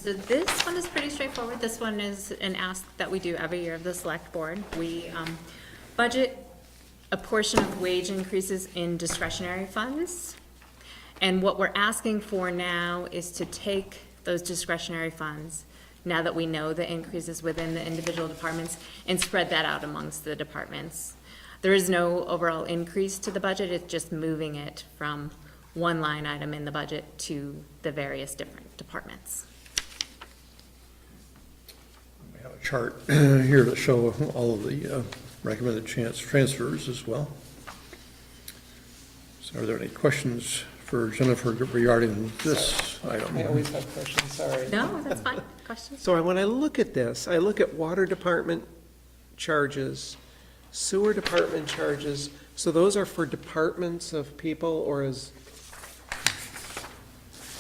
So this one is pretty straightforward. This one is an ask that we do every year of the select board. We budget a portion of wage increases in discretionary funds. And what we're asking for now is to take those discretionary funds, now that we know the increases within the individual departments, and spread that out amongst the departments. There is no overall increase to the budget, it's just moving it from one line item in the budget to the various different departments. We have a chart here to show all of the recommended transfers as well. So are there any questions for Jennifer regarding this item? I always have questions, sorry. No, that's fine. Questions? So when I look at this, I look at water department charges, sewer department charges, so those are for departments of people, or is,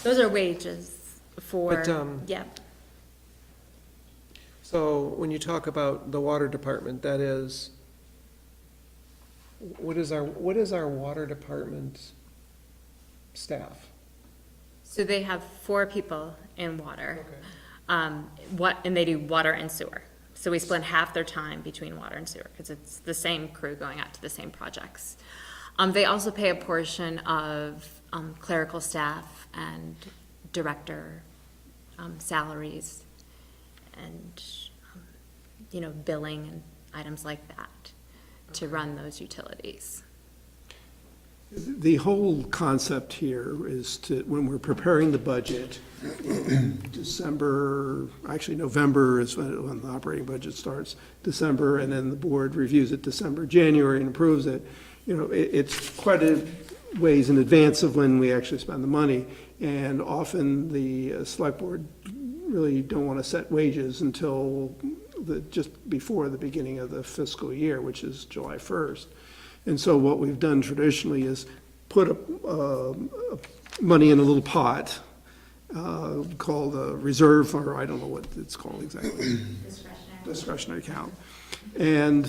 Those are wages for, But, yep. so when you talk about the water department, that is, what is our water department staff? So they have 4 people in water. Okay. And they do water and sewer. So we split half their time between water and sewer, because it's the same crew going out to the same projects. They also pay a portion of clerical staff and director salaries and, billing and items like that to run those utilities. The whole concept here is to, when we're preparing the budget, November is when the operating budget starts, December, and then the board reviews it December, January, and approves it. It's quite a ways in advance of when we actually spend the money, and often the select board really don't want to set wages until just before the beginning of the fiscal year, which is July 1st. And so what we've done traditionally is put money in a little pot called a reserve, or I don't know what it's called exactly. Discretionary account. And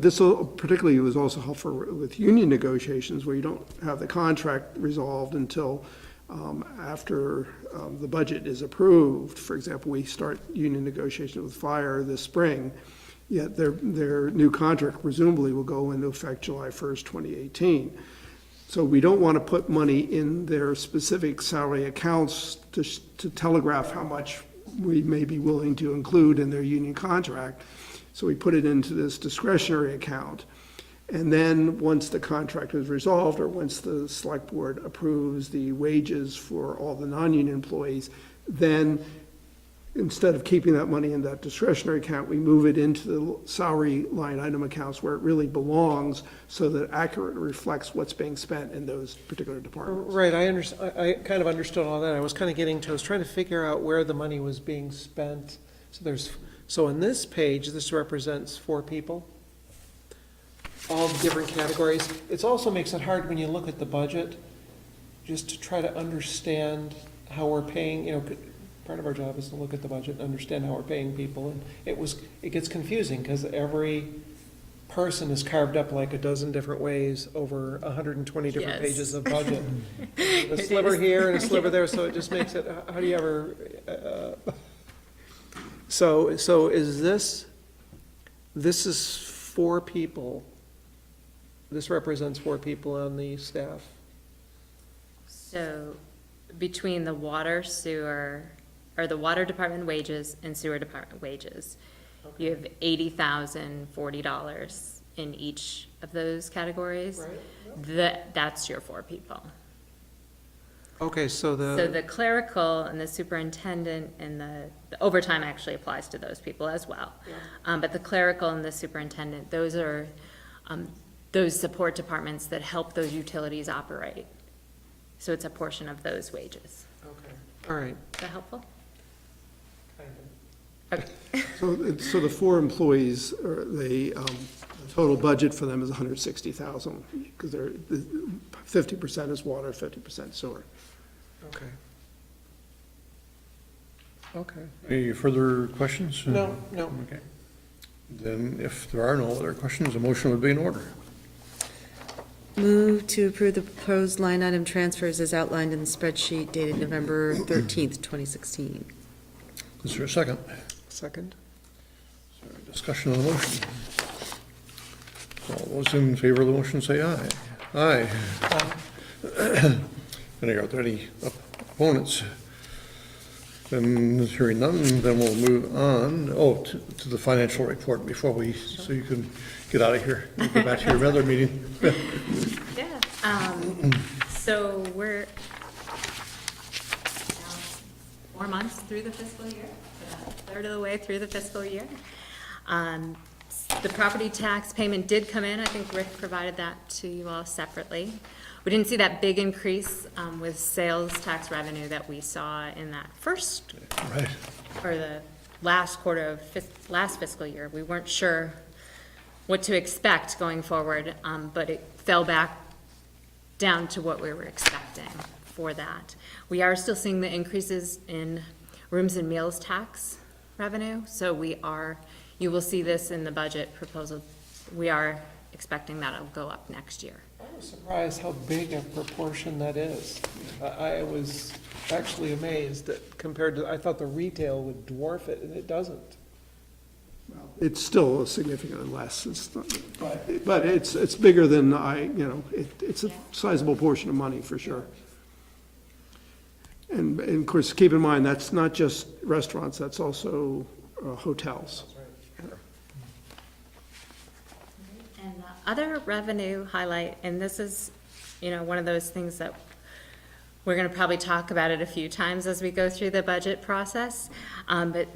this particularly was also helpful with union negotiations, where you don't have the contract resolved until after the budget is approved. For example, we start union negotiations with fire this spring, yet their new contract presumably will go into effect July 1st, 2018. So we don't want to put money in their specific salary accounts to telegraph how much we may be willing to include in their union contract. So we put it into this discretionary account. And then once the contract is resolved, or once the select board approves the wages for all the non-union employees, then instead of keeping that money in that discretionary account, we move it into the salary line item accounts where it really belongs, so that it accurately reflects what's being spent in those particular departments. Right, I kind of understood all that. I was kind of I was trying to figure out where the money was being spent. So on this page, this represents 4 people, all the different categories. It also makes it hard when you look at the budget, just to try to understand how we're paying, part of our job is to look at the budget and understand how we're paying people, and it gets confusing, because every person is carved up like a dozen different ways over 120 different Yes. pages of budget. A sliver here and a sliver there, so it just makes it, how do you ever, so is this is 4 people, this represents 4 people on the staff? So between the water, sewer, or the water department wages and sewer department wages, you have $80,040 in each of those categories. Right. That's your 4 people. Okay, so So the clerical and the superintendent and the overtime actually applies to those people as well. But the clerical and the superintendent, those are those support departments that help those utilities operate. So it's a portion of those wages. okay, all right. Is that helpful? Kind Okay. So the 4 employees, the total budget for them is $160,000, because 50% is water, 50% sewer. Okay. Okay. Any further questions? No. Okay. Then if there are no other questions, a motion would be in order. Move to approve the proposed line item transfers as outlined in the spreadsheet dated November 13th, 2016. Is there a second? Second? Discussion on the motion. All those in favor of the motion say aye. Aye. And are there any opponents? Then hearing none, then we'll move on, to the financial report before so you can get out of here and go back to your other meeting. Yeah, so we're now 4 months through the fiscal year, about a third of the way through the fiscal year. The property tax payment did come in. I think Rick provided that to you all separately. We didn't see that big increase with sales tax revenue that we saw in that first, Right. or the last quarter of last fiscal year. We weren't sure what to expect going forward, but it fell back down to what we were expecting for that. We are still seeing the increases in rooms and meals tax revenue, so you will see this in the budget proposal. We are expecting that it'll go up next year. I was surprised how big a proportion that is. I was actually amazed that compared to, I thought the retail would dwarf it, and it doesn't. It's still significantly less, but it's bigger than it's a sizable portion of money for sure. And of course, keep in mind, that's not just restaurants, that's also hotels. And the other revenue highlight, and this is, one of those things that we're gonna probably talk about it a few times as we go through the budget process, but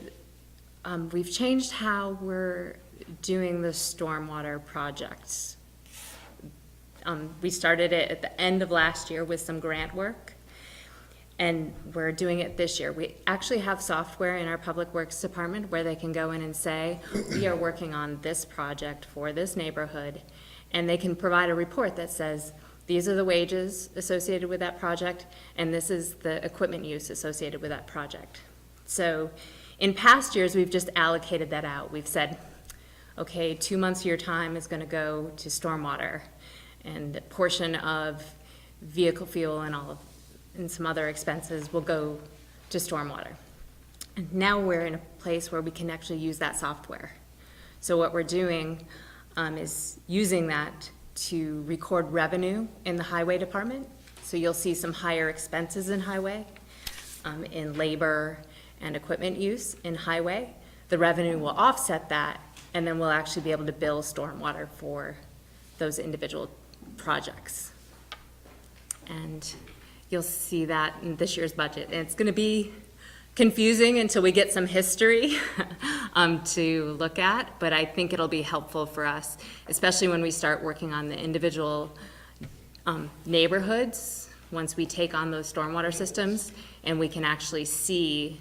we've changed how we're doing the stormwater projects. We started it at the end of last year with some grant work, and we're doing it this year. We actually have software in our Public Works Department where they can go in and say, we are working on this project for this neighborhood, and they can provide a report that says, these are the wages associated with that project, and this is the equipment use associated with that project. So in past years, we've just allocated that out. We've said, okay, 2 months of your time is gonna go to stormwater, and a portion of vehicle fuel and some other expenses will go to stormwater. And now we're in a place where we can actually use that software. So what we're doing is using that to record revenue in the highway department. So you'll see some higher expenses in highway, in labor and equipment use in highway. The revenue will offset that, and then we'll actually be able to bill stormwater for those individual projects. And you'll see that in this year's budget. And it's gonna be confusing until we get some history to look at, but I think it'll be helpful for us, especially when we start working on the individual neighborhoods, once we take on those stormwater systems, and we can actually see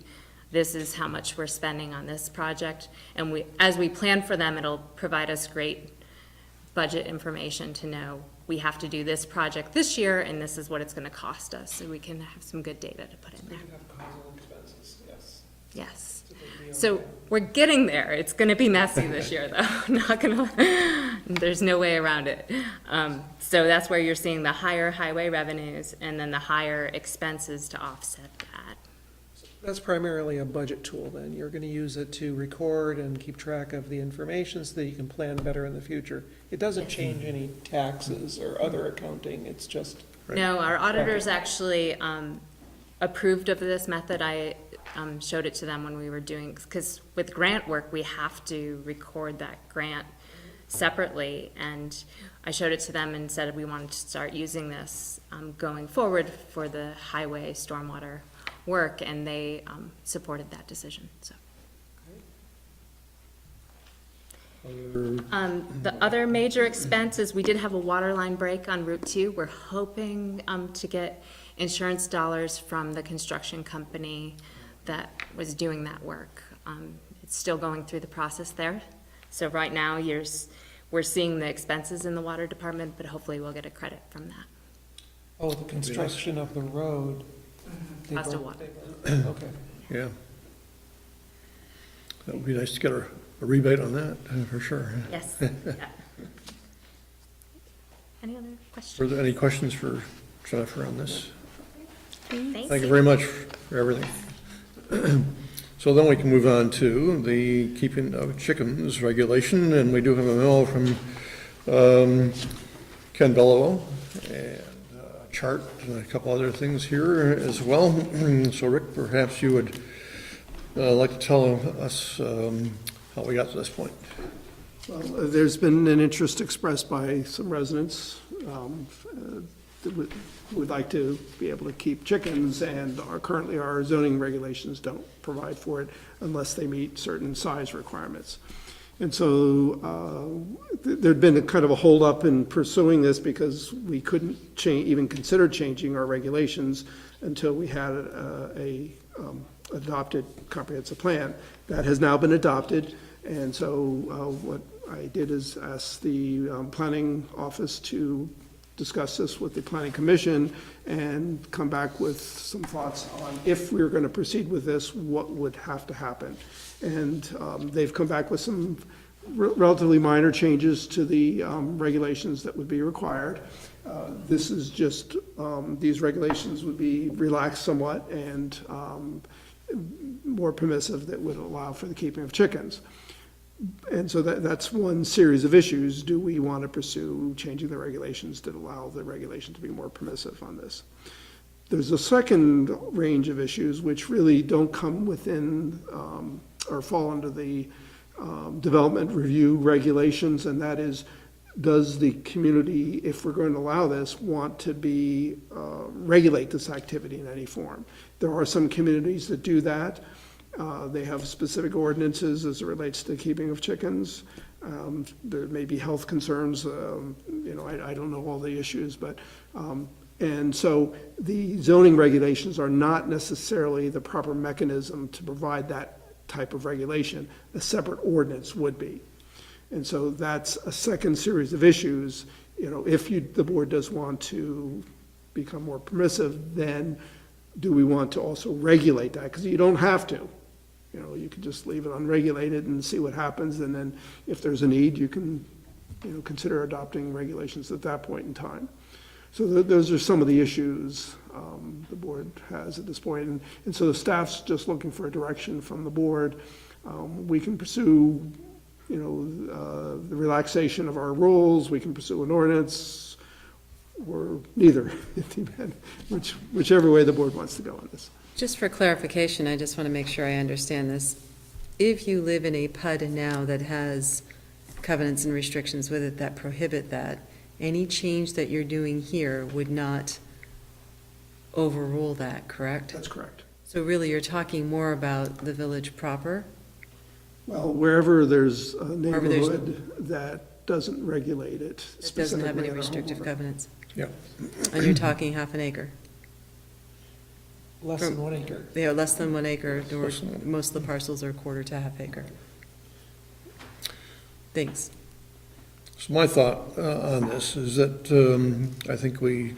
this is how much we're spending on this project. And as we plan for them, it'll provide us great budget information to know we have to do this project this year, and this is what it's gonna cost us, so we can have some good data to put in there. Yes. So we're getting there. It's gonna be messy this year, though. There's no way around it. So that's where you're seeing the higher highway revenues and then the higher expenses to offset that. That's primarily a budget tool then. You're gonna use it to record and keep track of the information so that you can plan better in the future. It doesn't change any taxes or other accounting, it's just. No, our auditors actually approved of this method. I showed it to them when we were doing, because with grant work, we have to record that grant separately, and I showed it to them and said we wanted to start using this going forward for the highway stormwater work, and they supported that decision, so. The other major expense is we did have a water line break on Route 2. We're hoping to get insurance dollars from the construction company that was doing that work. It's still going through the process there. So right now, we're seeing the expenses in the water department, but hopefully we'll get a credit from that. Oh, the construction of the road. Cost of water. Okay. Yeah. That would be nice to get a rebate on that, for sure. Yes. Yeah. Any other questions? Any questions for Jennifer on this? Thanks. Thank you very much for everything. So then we can move on to the keeping of chickens regulation, and we do have a memo from Ken Bellow, and a chart and a couple other things here as well. So Rick, perhaps you would like to tell us how we got to this point. Well, there's been an interest expressed by some residents that would like to be able to keep chickens, and currently our zoning regulations don't provide for it unless they meet certain size requirements. And so there'd been a kind of a holdup in pursuing this because we couldn't even consider changing our regulations until we had a adopted comprehensive plan. That has now been adopted, and so what I did is ask the planning office to discuss this with the planning commission and come back with some thoughts on if we were going to proceed with this, what would have to happen. And they've come back with some relatively minor changes to the regulations that would be required. This is just, these regulations would be relaxed somewhat and more permissive, that would allow for the keeping of chickens. And so that's one series of issues. Do we want to pursue changing the regulations that allow the regulation to be more permissive on this? There's a second range of issues which really don't come within or fall under the development review regulations, and that is, does the community, if we're going to allow this, want to be regulate this activity in any form? There are some communities that do that. They have specific ordinances as it relates to keeping of chickens. There may be health concerns, I don't know all the issues, but, and so the zoning regulations are not necessarily the proper mechanism to provide that type of regulation. A separate ordinance would be. And so that's a second series of issues. If the board does want to become more permissive, then do we want to also regulate that? Because you don't have to. You can just leave it unregulated and see what happens, and then if there's a need, you can, consider adopting regulations at that point in time. So those are some of the issues the board has at this point, and so the staff's just looking for a direction from the board. We can pursue, the relaxation of our rules. We can pursue an ordinance, or neither, whichever way the board wants to go on this. Just for clarification, I just want to make sure I understand this. If you live in a PUD now that has covenants and restrictions with it that prohibit that, any change that you're doing here would not overrule that, correct? That's correct. So really, you're talking more about the village proper? Well, wherever there's a neighborhood that doesn't regulate it. It doesn't have any specifically on a restrictive homeowner. covenants? Yeah. And you're talking half an acre? Less than 1 acre. Yeah, less than 1 acre, or Less than 1. most of the parcels are quarter to half acre. Thanks. So my thought on this is that I think we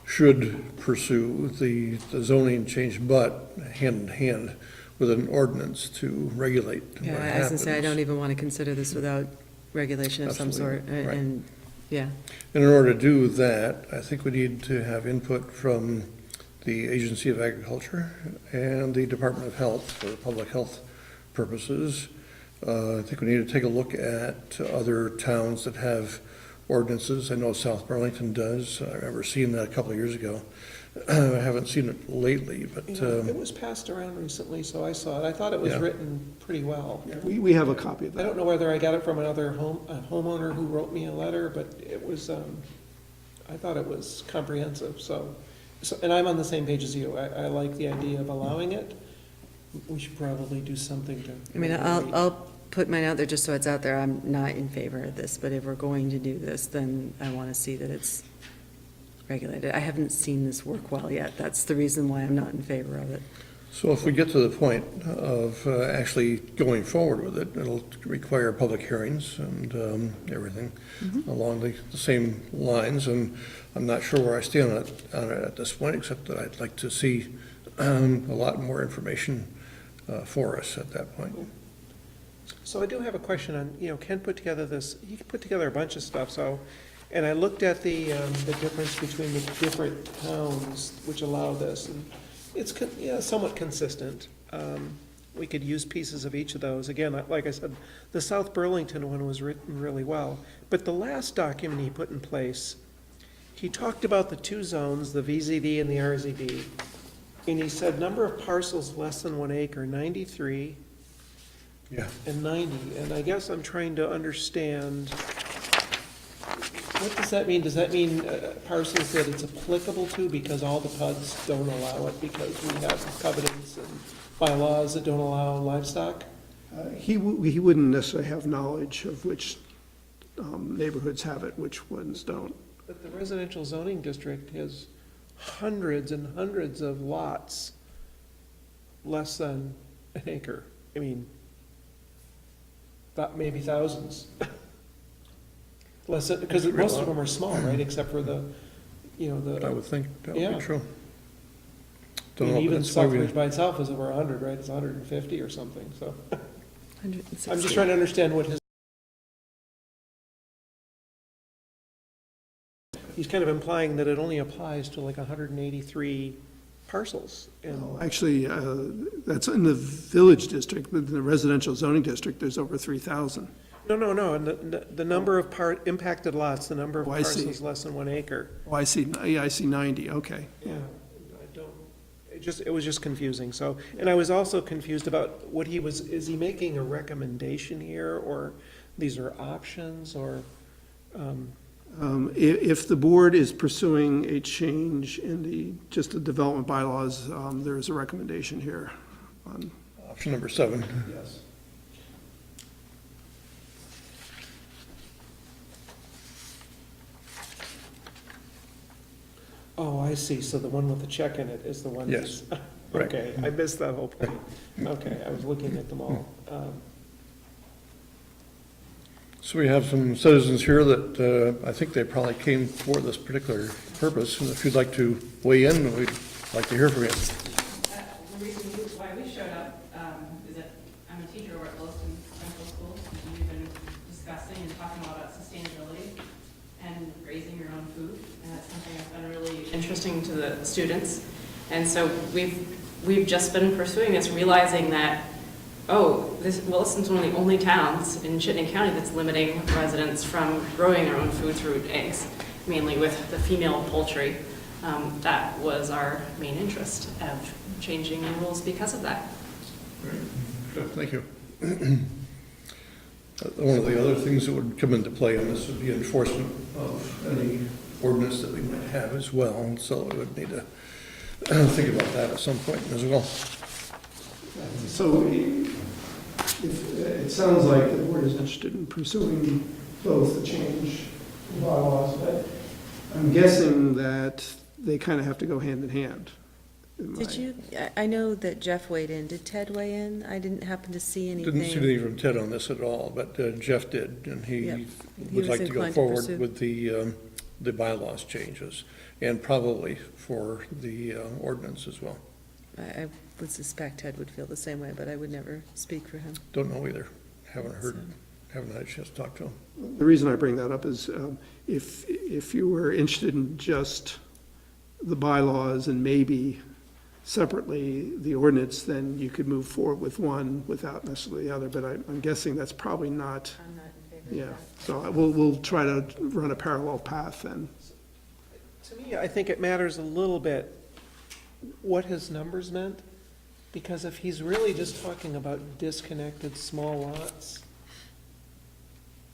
should pursue the zoning change, but hand in hand with an ordinance to regulate what Yeah, happens. as I say, I don't even want to consider this without regulation of some sort, Absolutely, right. and, yeah. And in order to do that, I think we need to have input from the Agency of Agriculture and the Department of Health for public health purposes. I think we need to take a look at other towns that have ordinances. I know South Burlington does. I remember seeing that a couple of years ago. I haven't seen it lately, but It was passed around recently, so I saw it. I thought it was Yeah. written pretty well. We have a copy of I that. don't know whether I got it from a homeowner who wrote me a letter, but it was, I thought it was comprehensive, so, and I'm on the same page as you. I like the idea of allowing it. We should probably do something to. I mean, I'll put mine out there just so it's out there. I'm not in favor of this, but if we're going to do this, then I want to see that it's regulated. I haven't seen this work well yet. That's the reason why I'm not in favor of it. so if we get to the point of actually going forward with it, it'll require public hearings and everything along the same lines. And I'm not sure where I stand on it at this point, except that I'd like to see a lot more information for us at that point. So I do have a question on, Ken put together he put together a bunch of stuff, so, and I looked at the difference between the different towns which allow this, and it's somewhat consistent. we could use pieces of each of those. Again, like I said, the South Burlington one was written really well. But the last document he put in place, he talked about the two zones, the VZD and the RZD. And he said number of parcels less than 1 acre, 93 Yeah. and 90. And I guess I'm trying to understand, what does that mean? Does that mean parcels that it's applicable to because all the PUDs don't allow it because we have covenants and bylaws that don't allow livestock? He wouldn't necessarily have knowledge of which neighborhoods have it, which ones don't. But the residential zoning district has hundreds and hundreds of lots less than an acre. I mean, maybe thousands. Less, because most of them are small, right, except for the, I would think that would Yeah. be true. I Don't mean, know, but even that's why we- Southbridge by itself is over 100, right? It's 150 or something, so. 160. I'm just trying to understand what his. He's kind of implying that it only applies to like 183 parcels. And Actually, that's in the village district, but in the residential zoning district, there's over 3,000. no, and the number of impacted lots, the number of Oh, I see. parcels less than 1 acre. Oh, I see 90, okay. Yeah, it was just confusing, so, and I was also confused about what is he making a recommendation here, or these are options, or, If the board is pursuing a change in just the development bylaws, there is a recommendation here on. Option number 7. yes. Oh, I see, so the one with the check in it is the one Yes, that's. right. Okay, I missed that whole point. Okay, I was looking at them all. So we have some citizens here that I think they probably came for this particular purpose, and if you'd like to weigh in, we'd like to hear from you. The reason why we showed up is that I'm a teacher over at Williston Central School, and we've been discussing and talking a lot about sustainability and raising your own food, and that's something that's been really interesting to the students. And so we've just been pursuing this, realizing that, Williston's one of the only towns in Chittenden County that's limiting residents from growing their own food through eggs, mainly with the female poultry. That was our main interest of changing the rules because of that. Good, thank you. One of the other things that would come into play on this would be enforcement of any ordinance that we might have as well, so we would need to think about that at some point as well. So it sounds like the board is interested in pursuing both the change in bylaws, but I'm guessing that they kind of have to go hand in hand. Did you, I know that Jeff weighed in. Did Ted weigh in? I didn't happen to see anything. Didn't see anything from Ted on this at all, but Jeff did, and Yep. he He would was like to go inclined to forward pursue. with the bylaws changes, and probably for the ordinance as well. I would suspect Ted would feel the same way, but I would never speak for him. Don't know either. Haven't had a chance to talk to him. The reason I bring that up is if you were interested in just the bylaws and maybe separately the ordinance, then you could move forward with one without necessarily the other, but I'm guessing that's probably not, I'm not in favor of yeah. that. So we'll try to run a parallel path then. To me, I think it matters a little bit what his numbers meant, because if he's really just talking about disconnected small lots,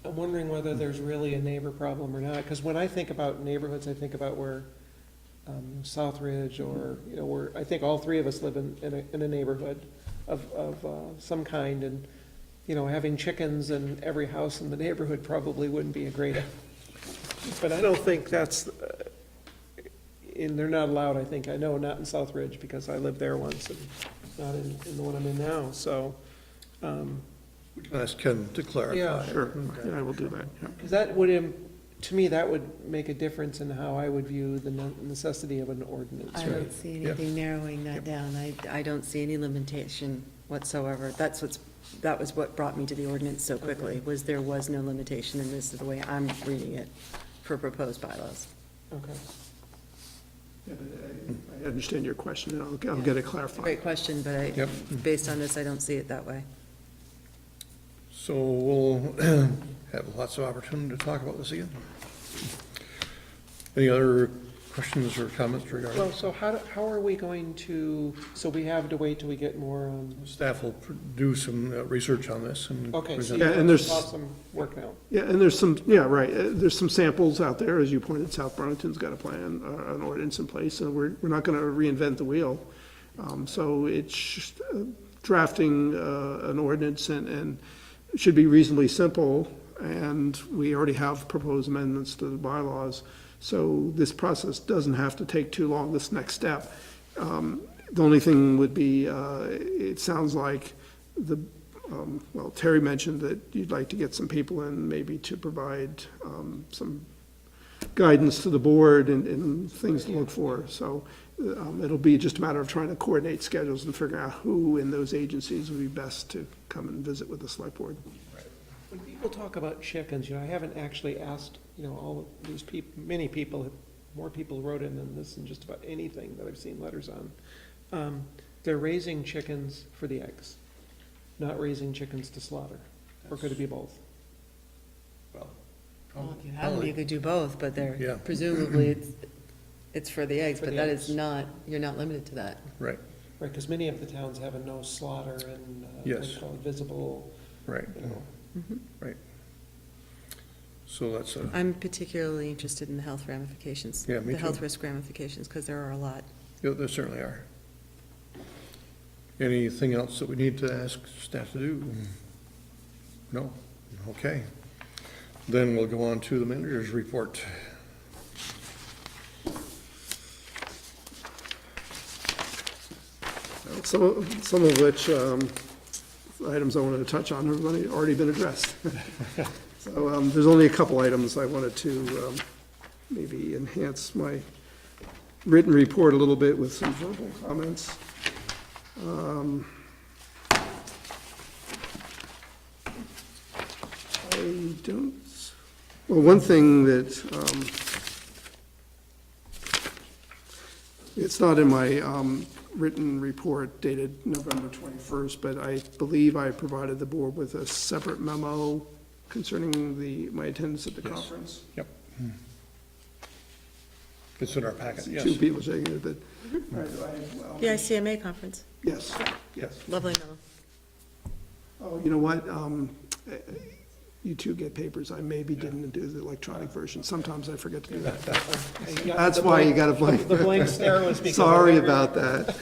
I'm wondering whether there's really a neighbor problem or not, because when I think about neighborhoods, I think about where Southridge or, where, I think all three of us live in a neighborhood of some kind, and, having chickens in every house in the neighborhood probably wouldn't be a great, but I don't think that's, and they're not allowed, I think, I know, not in Southridge, because I lived there once, and not in the one I'm in now, so, We can ask Ken to clarify. Yeah. Sure, yeah, I will do that, yeah. because that would, to me, that would make a difference in how I would view the necessity of an ordinance, I right? don't see anything narrowing that down. I don't see any limitation whatsoever. That was what brought me to the ordinance so quickly, was there was no limitation, and this is the way I'm reading it for proposed bylaws. Okay. Yeah, but understand your question, and I'll get it clarified. Great question, but Yep. based on this, I don't see it that way. So we'll have lots of opportunity to talk about this again. Any other questions or comments regarding? Well, so how are we going to, so we have to wait till we get more, Staff will do some research on this and okay, so present. Yeah, and there's- awesome work now. Yeah, and there's some, yeah, right, there's some samples out there, as you pointed, South Burlington's got a plan, an ordinance in place, and we're not gonna reinvent the wheel. So it's drafting an ordinance and it should be reasonably simple, and we already have proposed amendments to the bylaws. So this process doesn't have to take too long, this next step. The only thing would be, it sounds like well, Terry mentioned that you'd like to get some people in, maybe to provide some guidance to the board and things to look for. So it'll be just a matter of trying to coordinate schedules and figure out who in those agencies would be best to come and visit with the select board. When people talk about chickens, I haven't actually asked, all of these people, many people, more people wrote in than this in just about anything that I've seen letters on. They're raising chickens for the eggs, not raising chickens to slaughter. Or could it be both? Well, if you have them, you could do both, but Yeah. they're, presumably, it's for the eggs, For but the that eggs. is not, you're not limited to that. Right, Right, because many of the towns have a no slaughter and, what do Yes. you call it, visible, right, right. So that's a, I'm particularly interested in the health ramifications. Yeah, me The health too. risk ramifications, because there are a lot. yeah, there certainly are. Anything else that we need to ask staff to do? No? Okay. Then we'll go on to the manager's report. Some of which, items I wanted to touch on have already been addressed. So there's only a couple items I wanted to maybe enhance my written report a little bit with some verbal comments. I don't, well, one thing that, it's not in my written report dated November 21st, but I believe I provided the board with a separate memo concerning my attendance at the Yes. conference. Yep. It's in our packet, yes. Two people shaking it, but. The ICMA conference, Yes, yes. lovely memo. Oh, you know what? You two get papers. I maybe didn't do the electronic version. Sometimes I forget to do that. That's why you gotta blame. The blank stare was because. Sorry about that.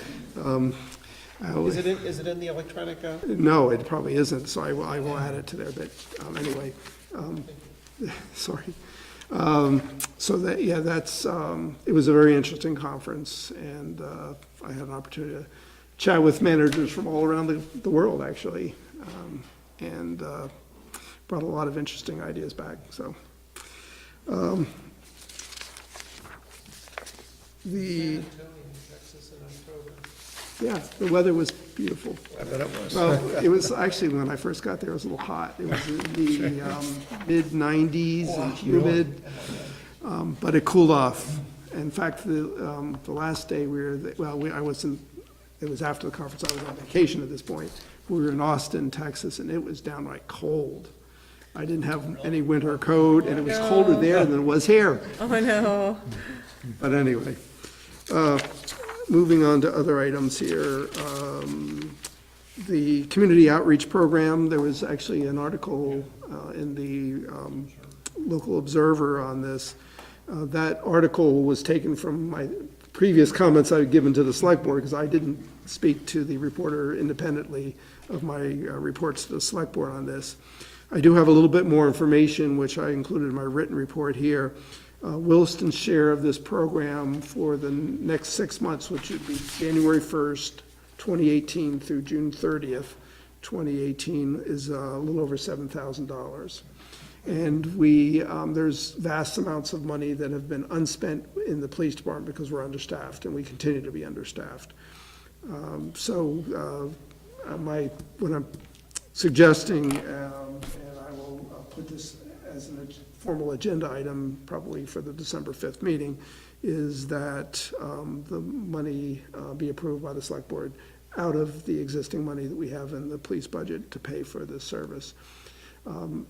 Is it in the electronic, No, it probably isn't, so I will add it to there, but anyway, sorry. So that, yeah, that's, it was a very interesting conference, and I had an opportunity to chat with managers from all around the world, actually, and brought a lot of interesting ideas back, so. Yeah, the weather was beautiful. I bet it was. Well, it was, actually, when I first got there, it was a little hot. It was in the mid-90s and humid, but it cooled off. In fact, the last day we were, I wasn't, it was after the conference, I was on vacation at this point. We were in Austin, Texas, and it was downright cold. I didn't have any winter coat, and it was colder there than it was here. Oh, no. But anyway, moving on to other items here. The community outreach program, there was actually an article in the local observer on this. That article was taken from my previous comments I had given to the select board, because I didn't speak to the reporter independently of my reports to the select board on this. I do have a little bit more information, which I included in my written report here. Williston's share of this program for the next 6 months, which would be January 1st, 2018 through June 30th, 2018, is a little over $7,000. And there's vast amounts of money that have been unspent in the police department because we're understaffed, and we continue to be understaffed. What I'm suggesting, and I will put this as a formal agenda item probably for the December 5th meeting, is that the money be approved by the select board out of the existing money that we have in the police budget to pay for this service.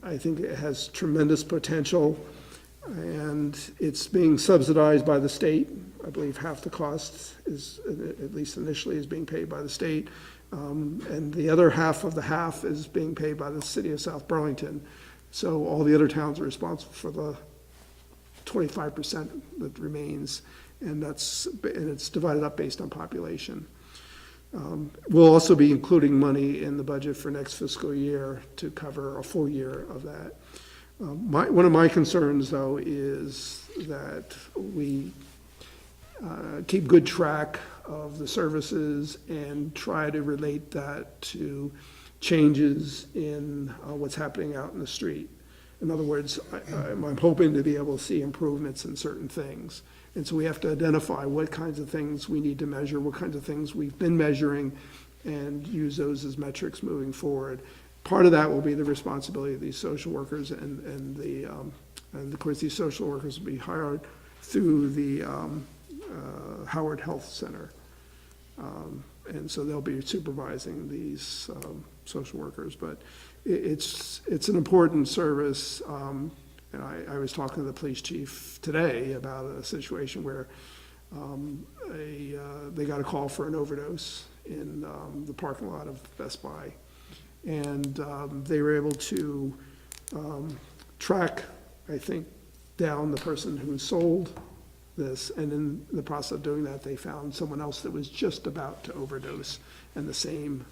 I think it has tremendous potential, and it's being subsidized by the state. I believe half the cost is, at least initially, is being paid by the state. And the other half of the half is being paid by the City of South Burlington. So all the other towns are responsible for the 25% that remains, and it's divided up based on population. We'll also be including money in the budget for next fiscal year to cover a full year of that. One of my concerns, though, is that we keep good track of the services and try to relate that to changes in what's happening out in the street. In other words, I'm hoping to be able to see improvements in certain things. And so we have to identify what kinds of things we need to measure, what kinds of things we've been measuring, and use those as metrics moving forward. Part of that will be the responsibility of these social workers, and of course, these social workers will be hired through the Howard Health Center. And so they'll be supervising these social workers, but it's an important service. And I was talking to the police chief today about a situation where they got a call for an overdose in the parking lot of Best Buy. And they were able to track, I think, down the person who sold this, and in the process of doing that, they found someone else that was just about to overdose, and the same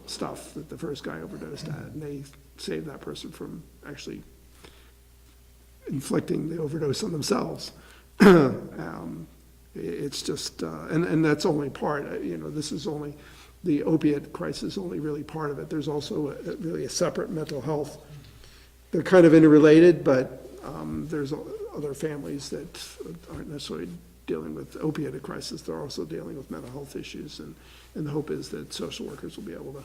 stuff that the first guy overdosed at, and they saved that person from actually inflicting the overdose on themselves. It's just, and that's only part, this is only, the opiate crisis is only really part of it. There's also really a separate mental health. They're kind of interrelated, but there's other families that aren't necessarily dealing with opiate crisis. They're also dealing with mental health issues, and the hope is that social workers will be able to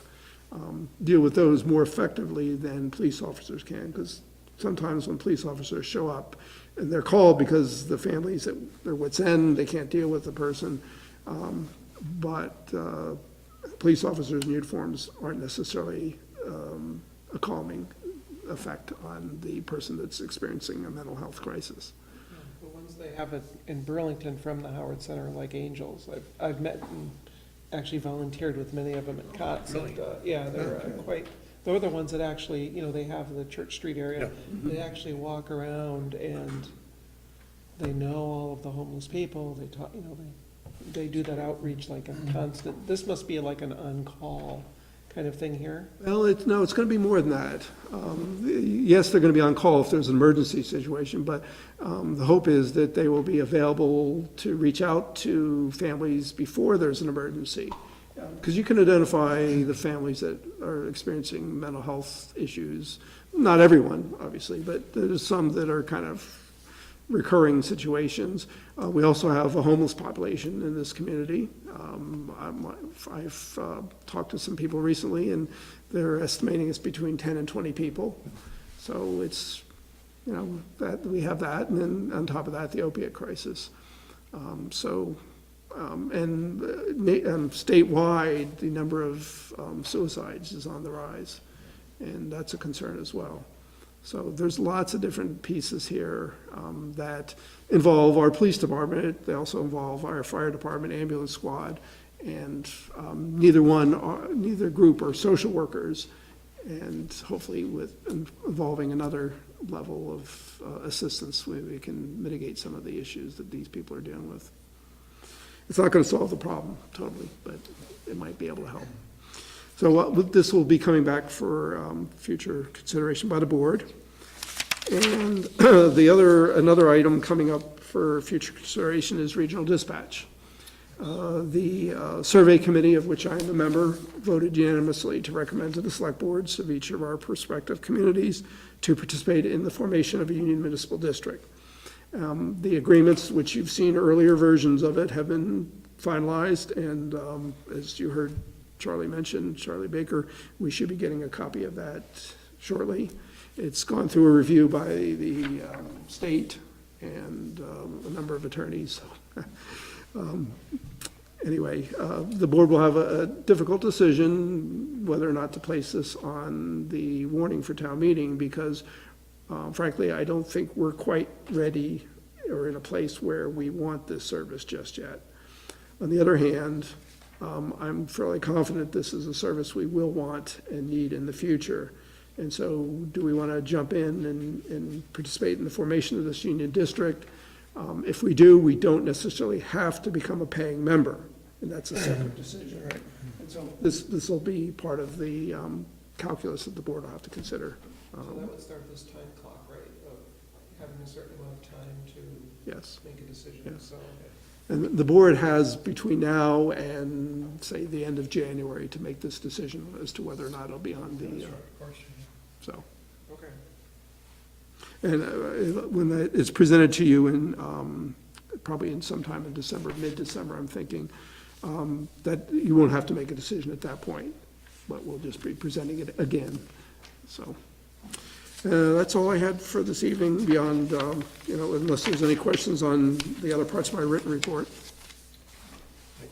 deal with those more effectively than police officers can, because sometimes when police officers show up, and they're called because the families at their wit's end, they can't deal with the person, but police officers in uniforms aren't necessarily a calming effect on the person that's experiencing a mental health crisis. The ones they have in Burlington from the Howard Center are like angels. I've met and actually volunteered with many of them at COTS. Really? And, yeah, they're quite, they're the ones that actually, they have the Church Street area. Yeah. They actually walk around and they know all of the homeless people. They talk, they do that outreach like a constant. This must be like an on-call kind of thing here. Well, it's going to be more than that. Yes, they're going to be on call if there's an emergency situation, but the hope is that they will be available to reach out to families before there's an emergency. Because you can identify the families that are experiencing mental health issues. Not everyone, obviously, but there's some that are kind of recurring situations. We also have a homeless population in this community. I've talked to some people recently, and they're estimating it's between 10 and 20 people. So it's, that we have that, and then on top of that, the opiate crisis. Statewide, the number of suicides is on the rise, and that's a concern as well. So there's lots of different pieces here that involve our police department. They also involve our fire department, ambulance squad, and neither group are social workers, and hopefully with involving another level of assistance, we can mitigate some of the issues that these people are dealing with. It's not going to solve the problem totally, but it might be able to help. So this will be coming back for future consideration by the board. And another item coming up for future consideration is regional dispatch. The survey committee, of which I am a member, voted unanimously to recommend to the select boards of each of our prospective communities to participate in the formation of a union municipal district. The agreements, which you've seen earlier versions of it, have been finalized, and as you heard Charlie Baker, we should be getting a copy of that shortly. It's gone through a review by the state and a number of attorneys. Anyway, the board will have a difficult decision whether or not to place this on the warning for town meeting, because frankly, I don't think we're quite ready or in a place where we want this service just yet. On the other hand, I'm fairly confident this is a service we will want and need in the future. And so do we want to jump in and participate in the formation of this union district? If we do, we don't necessarily have to become a paying member, and that's a separate decision. Right. And so this will be part of the calculus that the board will have to consider. So that would start this time clock, right, of having a certain amount of time to Yes. make a decision, Yes. so. And the board has between now and, say, the end of January to make this decision as to whether or not it'll be on the, so. Okay. And when it's presented to you in, probably in sometime in December, mid-December, I'm thinking, that you won't have to make a decision at that point, but we'll just be presenting it again, so. That's all I had for this evening, beyond, unless there's any questions on the other parts of my written report.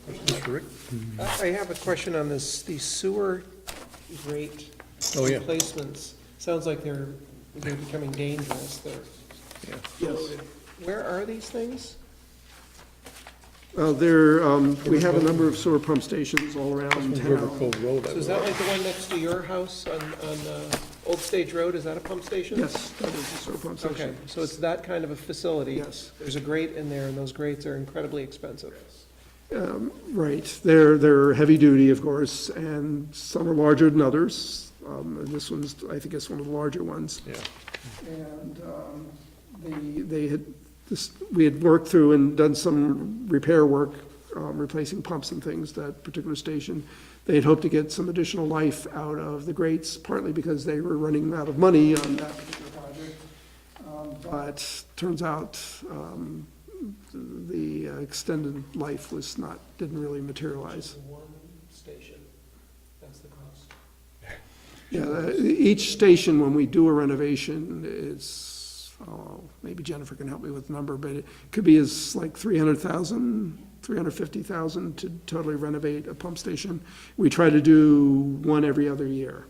Mr. Rick? I have a question on this, the sewer rate Oh, yeah. replacements. Sounds like they're becoming dangerous, they're Yes. loaded. Where are these things? We have a number of sewer pump stations all around River town. Cove Road, I So is that believe. like the one next to your house on Old Stage Road? Is that a pump station? Yes, that is a sewer pump Okay, station. so it's that kind of a facility. Yes. There's a grate in there, and those grates are incredibly expensive. Right, they're heavy duty, of course, and some are larger than others. And this one's, I think it's one of the larger ones. Yeah. And we had worked through and done some repair work, replacing pumps and things, that particular station. They had hoped to get some additional life out of the grates, partly because they were running out of money on that particular project. But turns out the extended life didn't really materialize. One station, that's the cost. Yeah, each station, when we do a renovation, it's, maybe Jennifer can help me with the number, but it could be as like 300,000, 350,000 to totally renovate a pump station. We try to do one every other year.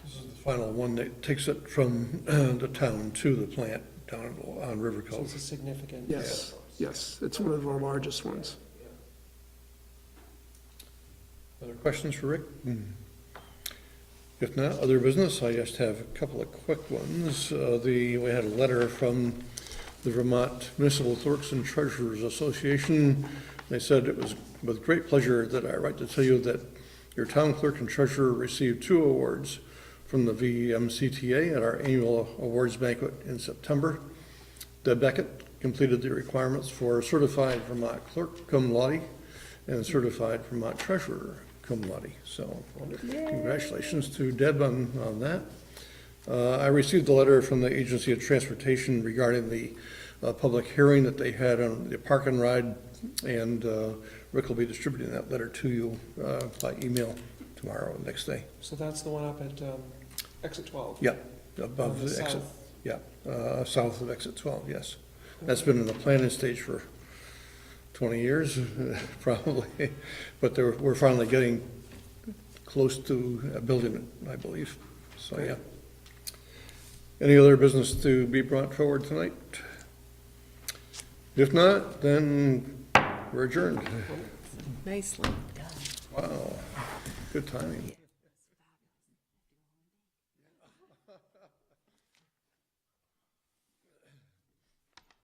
This is the final one that takes it from the town to the plant down on River So it's Cove. a significant. Yes, yes, it's one of our largest ones. Other questions for Rick? If not, other business, I just have a couple of quick ones. We had a letter from the Vermont Municipal Clerks and Treasurers Association. They said it was with great pleasure that I write to tell you that your town clerk and treasurer received 2 awards from the VMCTA at our annual awards banquet in September. Deb Beckett completed the requirements for certified Vermont clerk cum laude and certified Vermont treasurer cum laude. So congratulations to Deb on that. I received a letter from the Agency of Transportation regarding the public hearing that they had on the park and ride, and Rick will be distributing that letter to you by email tomorrow or next day. So that's the one up at exit 12? Yeah, above On the the exit. south. Yeah, south of exit 12, yes. That's been in the planning stage for 20 years, probably, but we're finally getting close to building it, I believe, so, yeah. Any other business to be brought forward tonight? If not, then we're adjourned. Nicely done. Wow, good timing.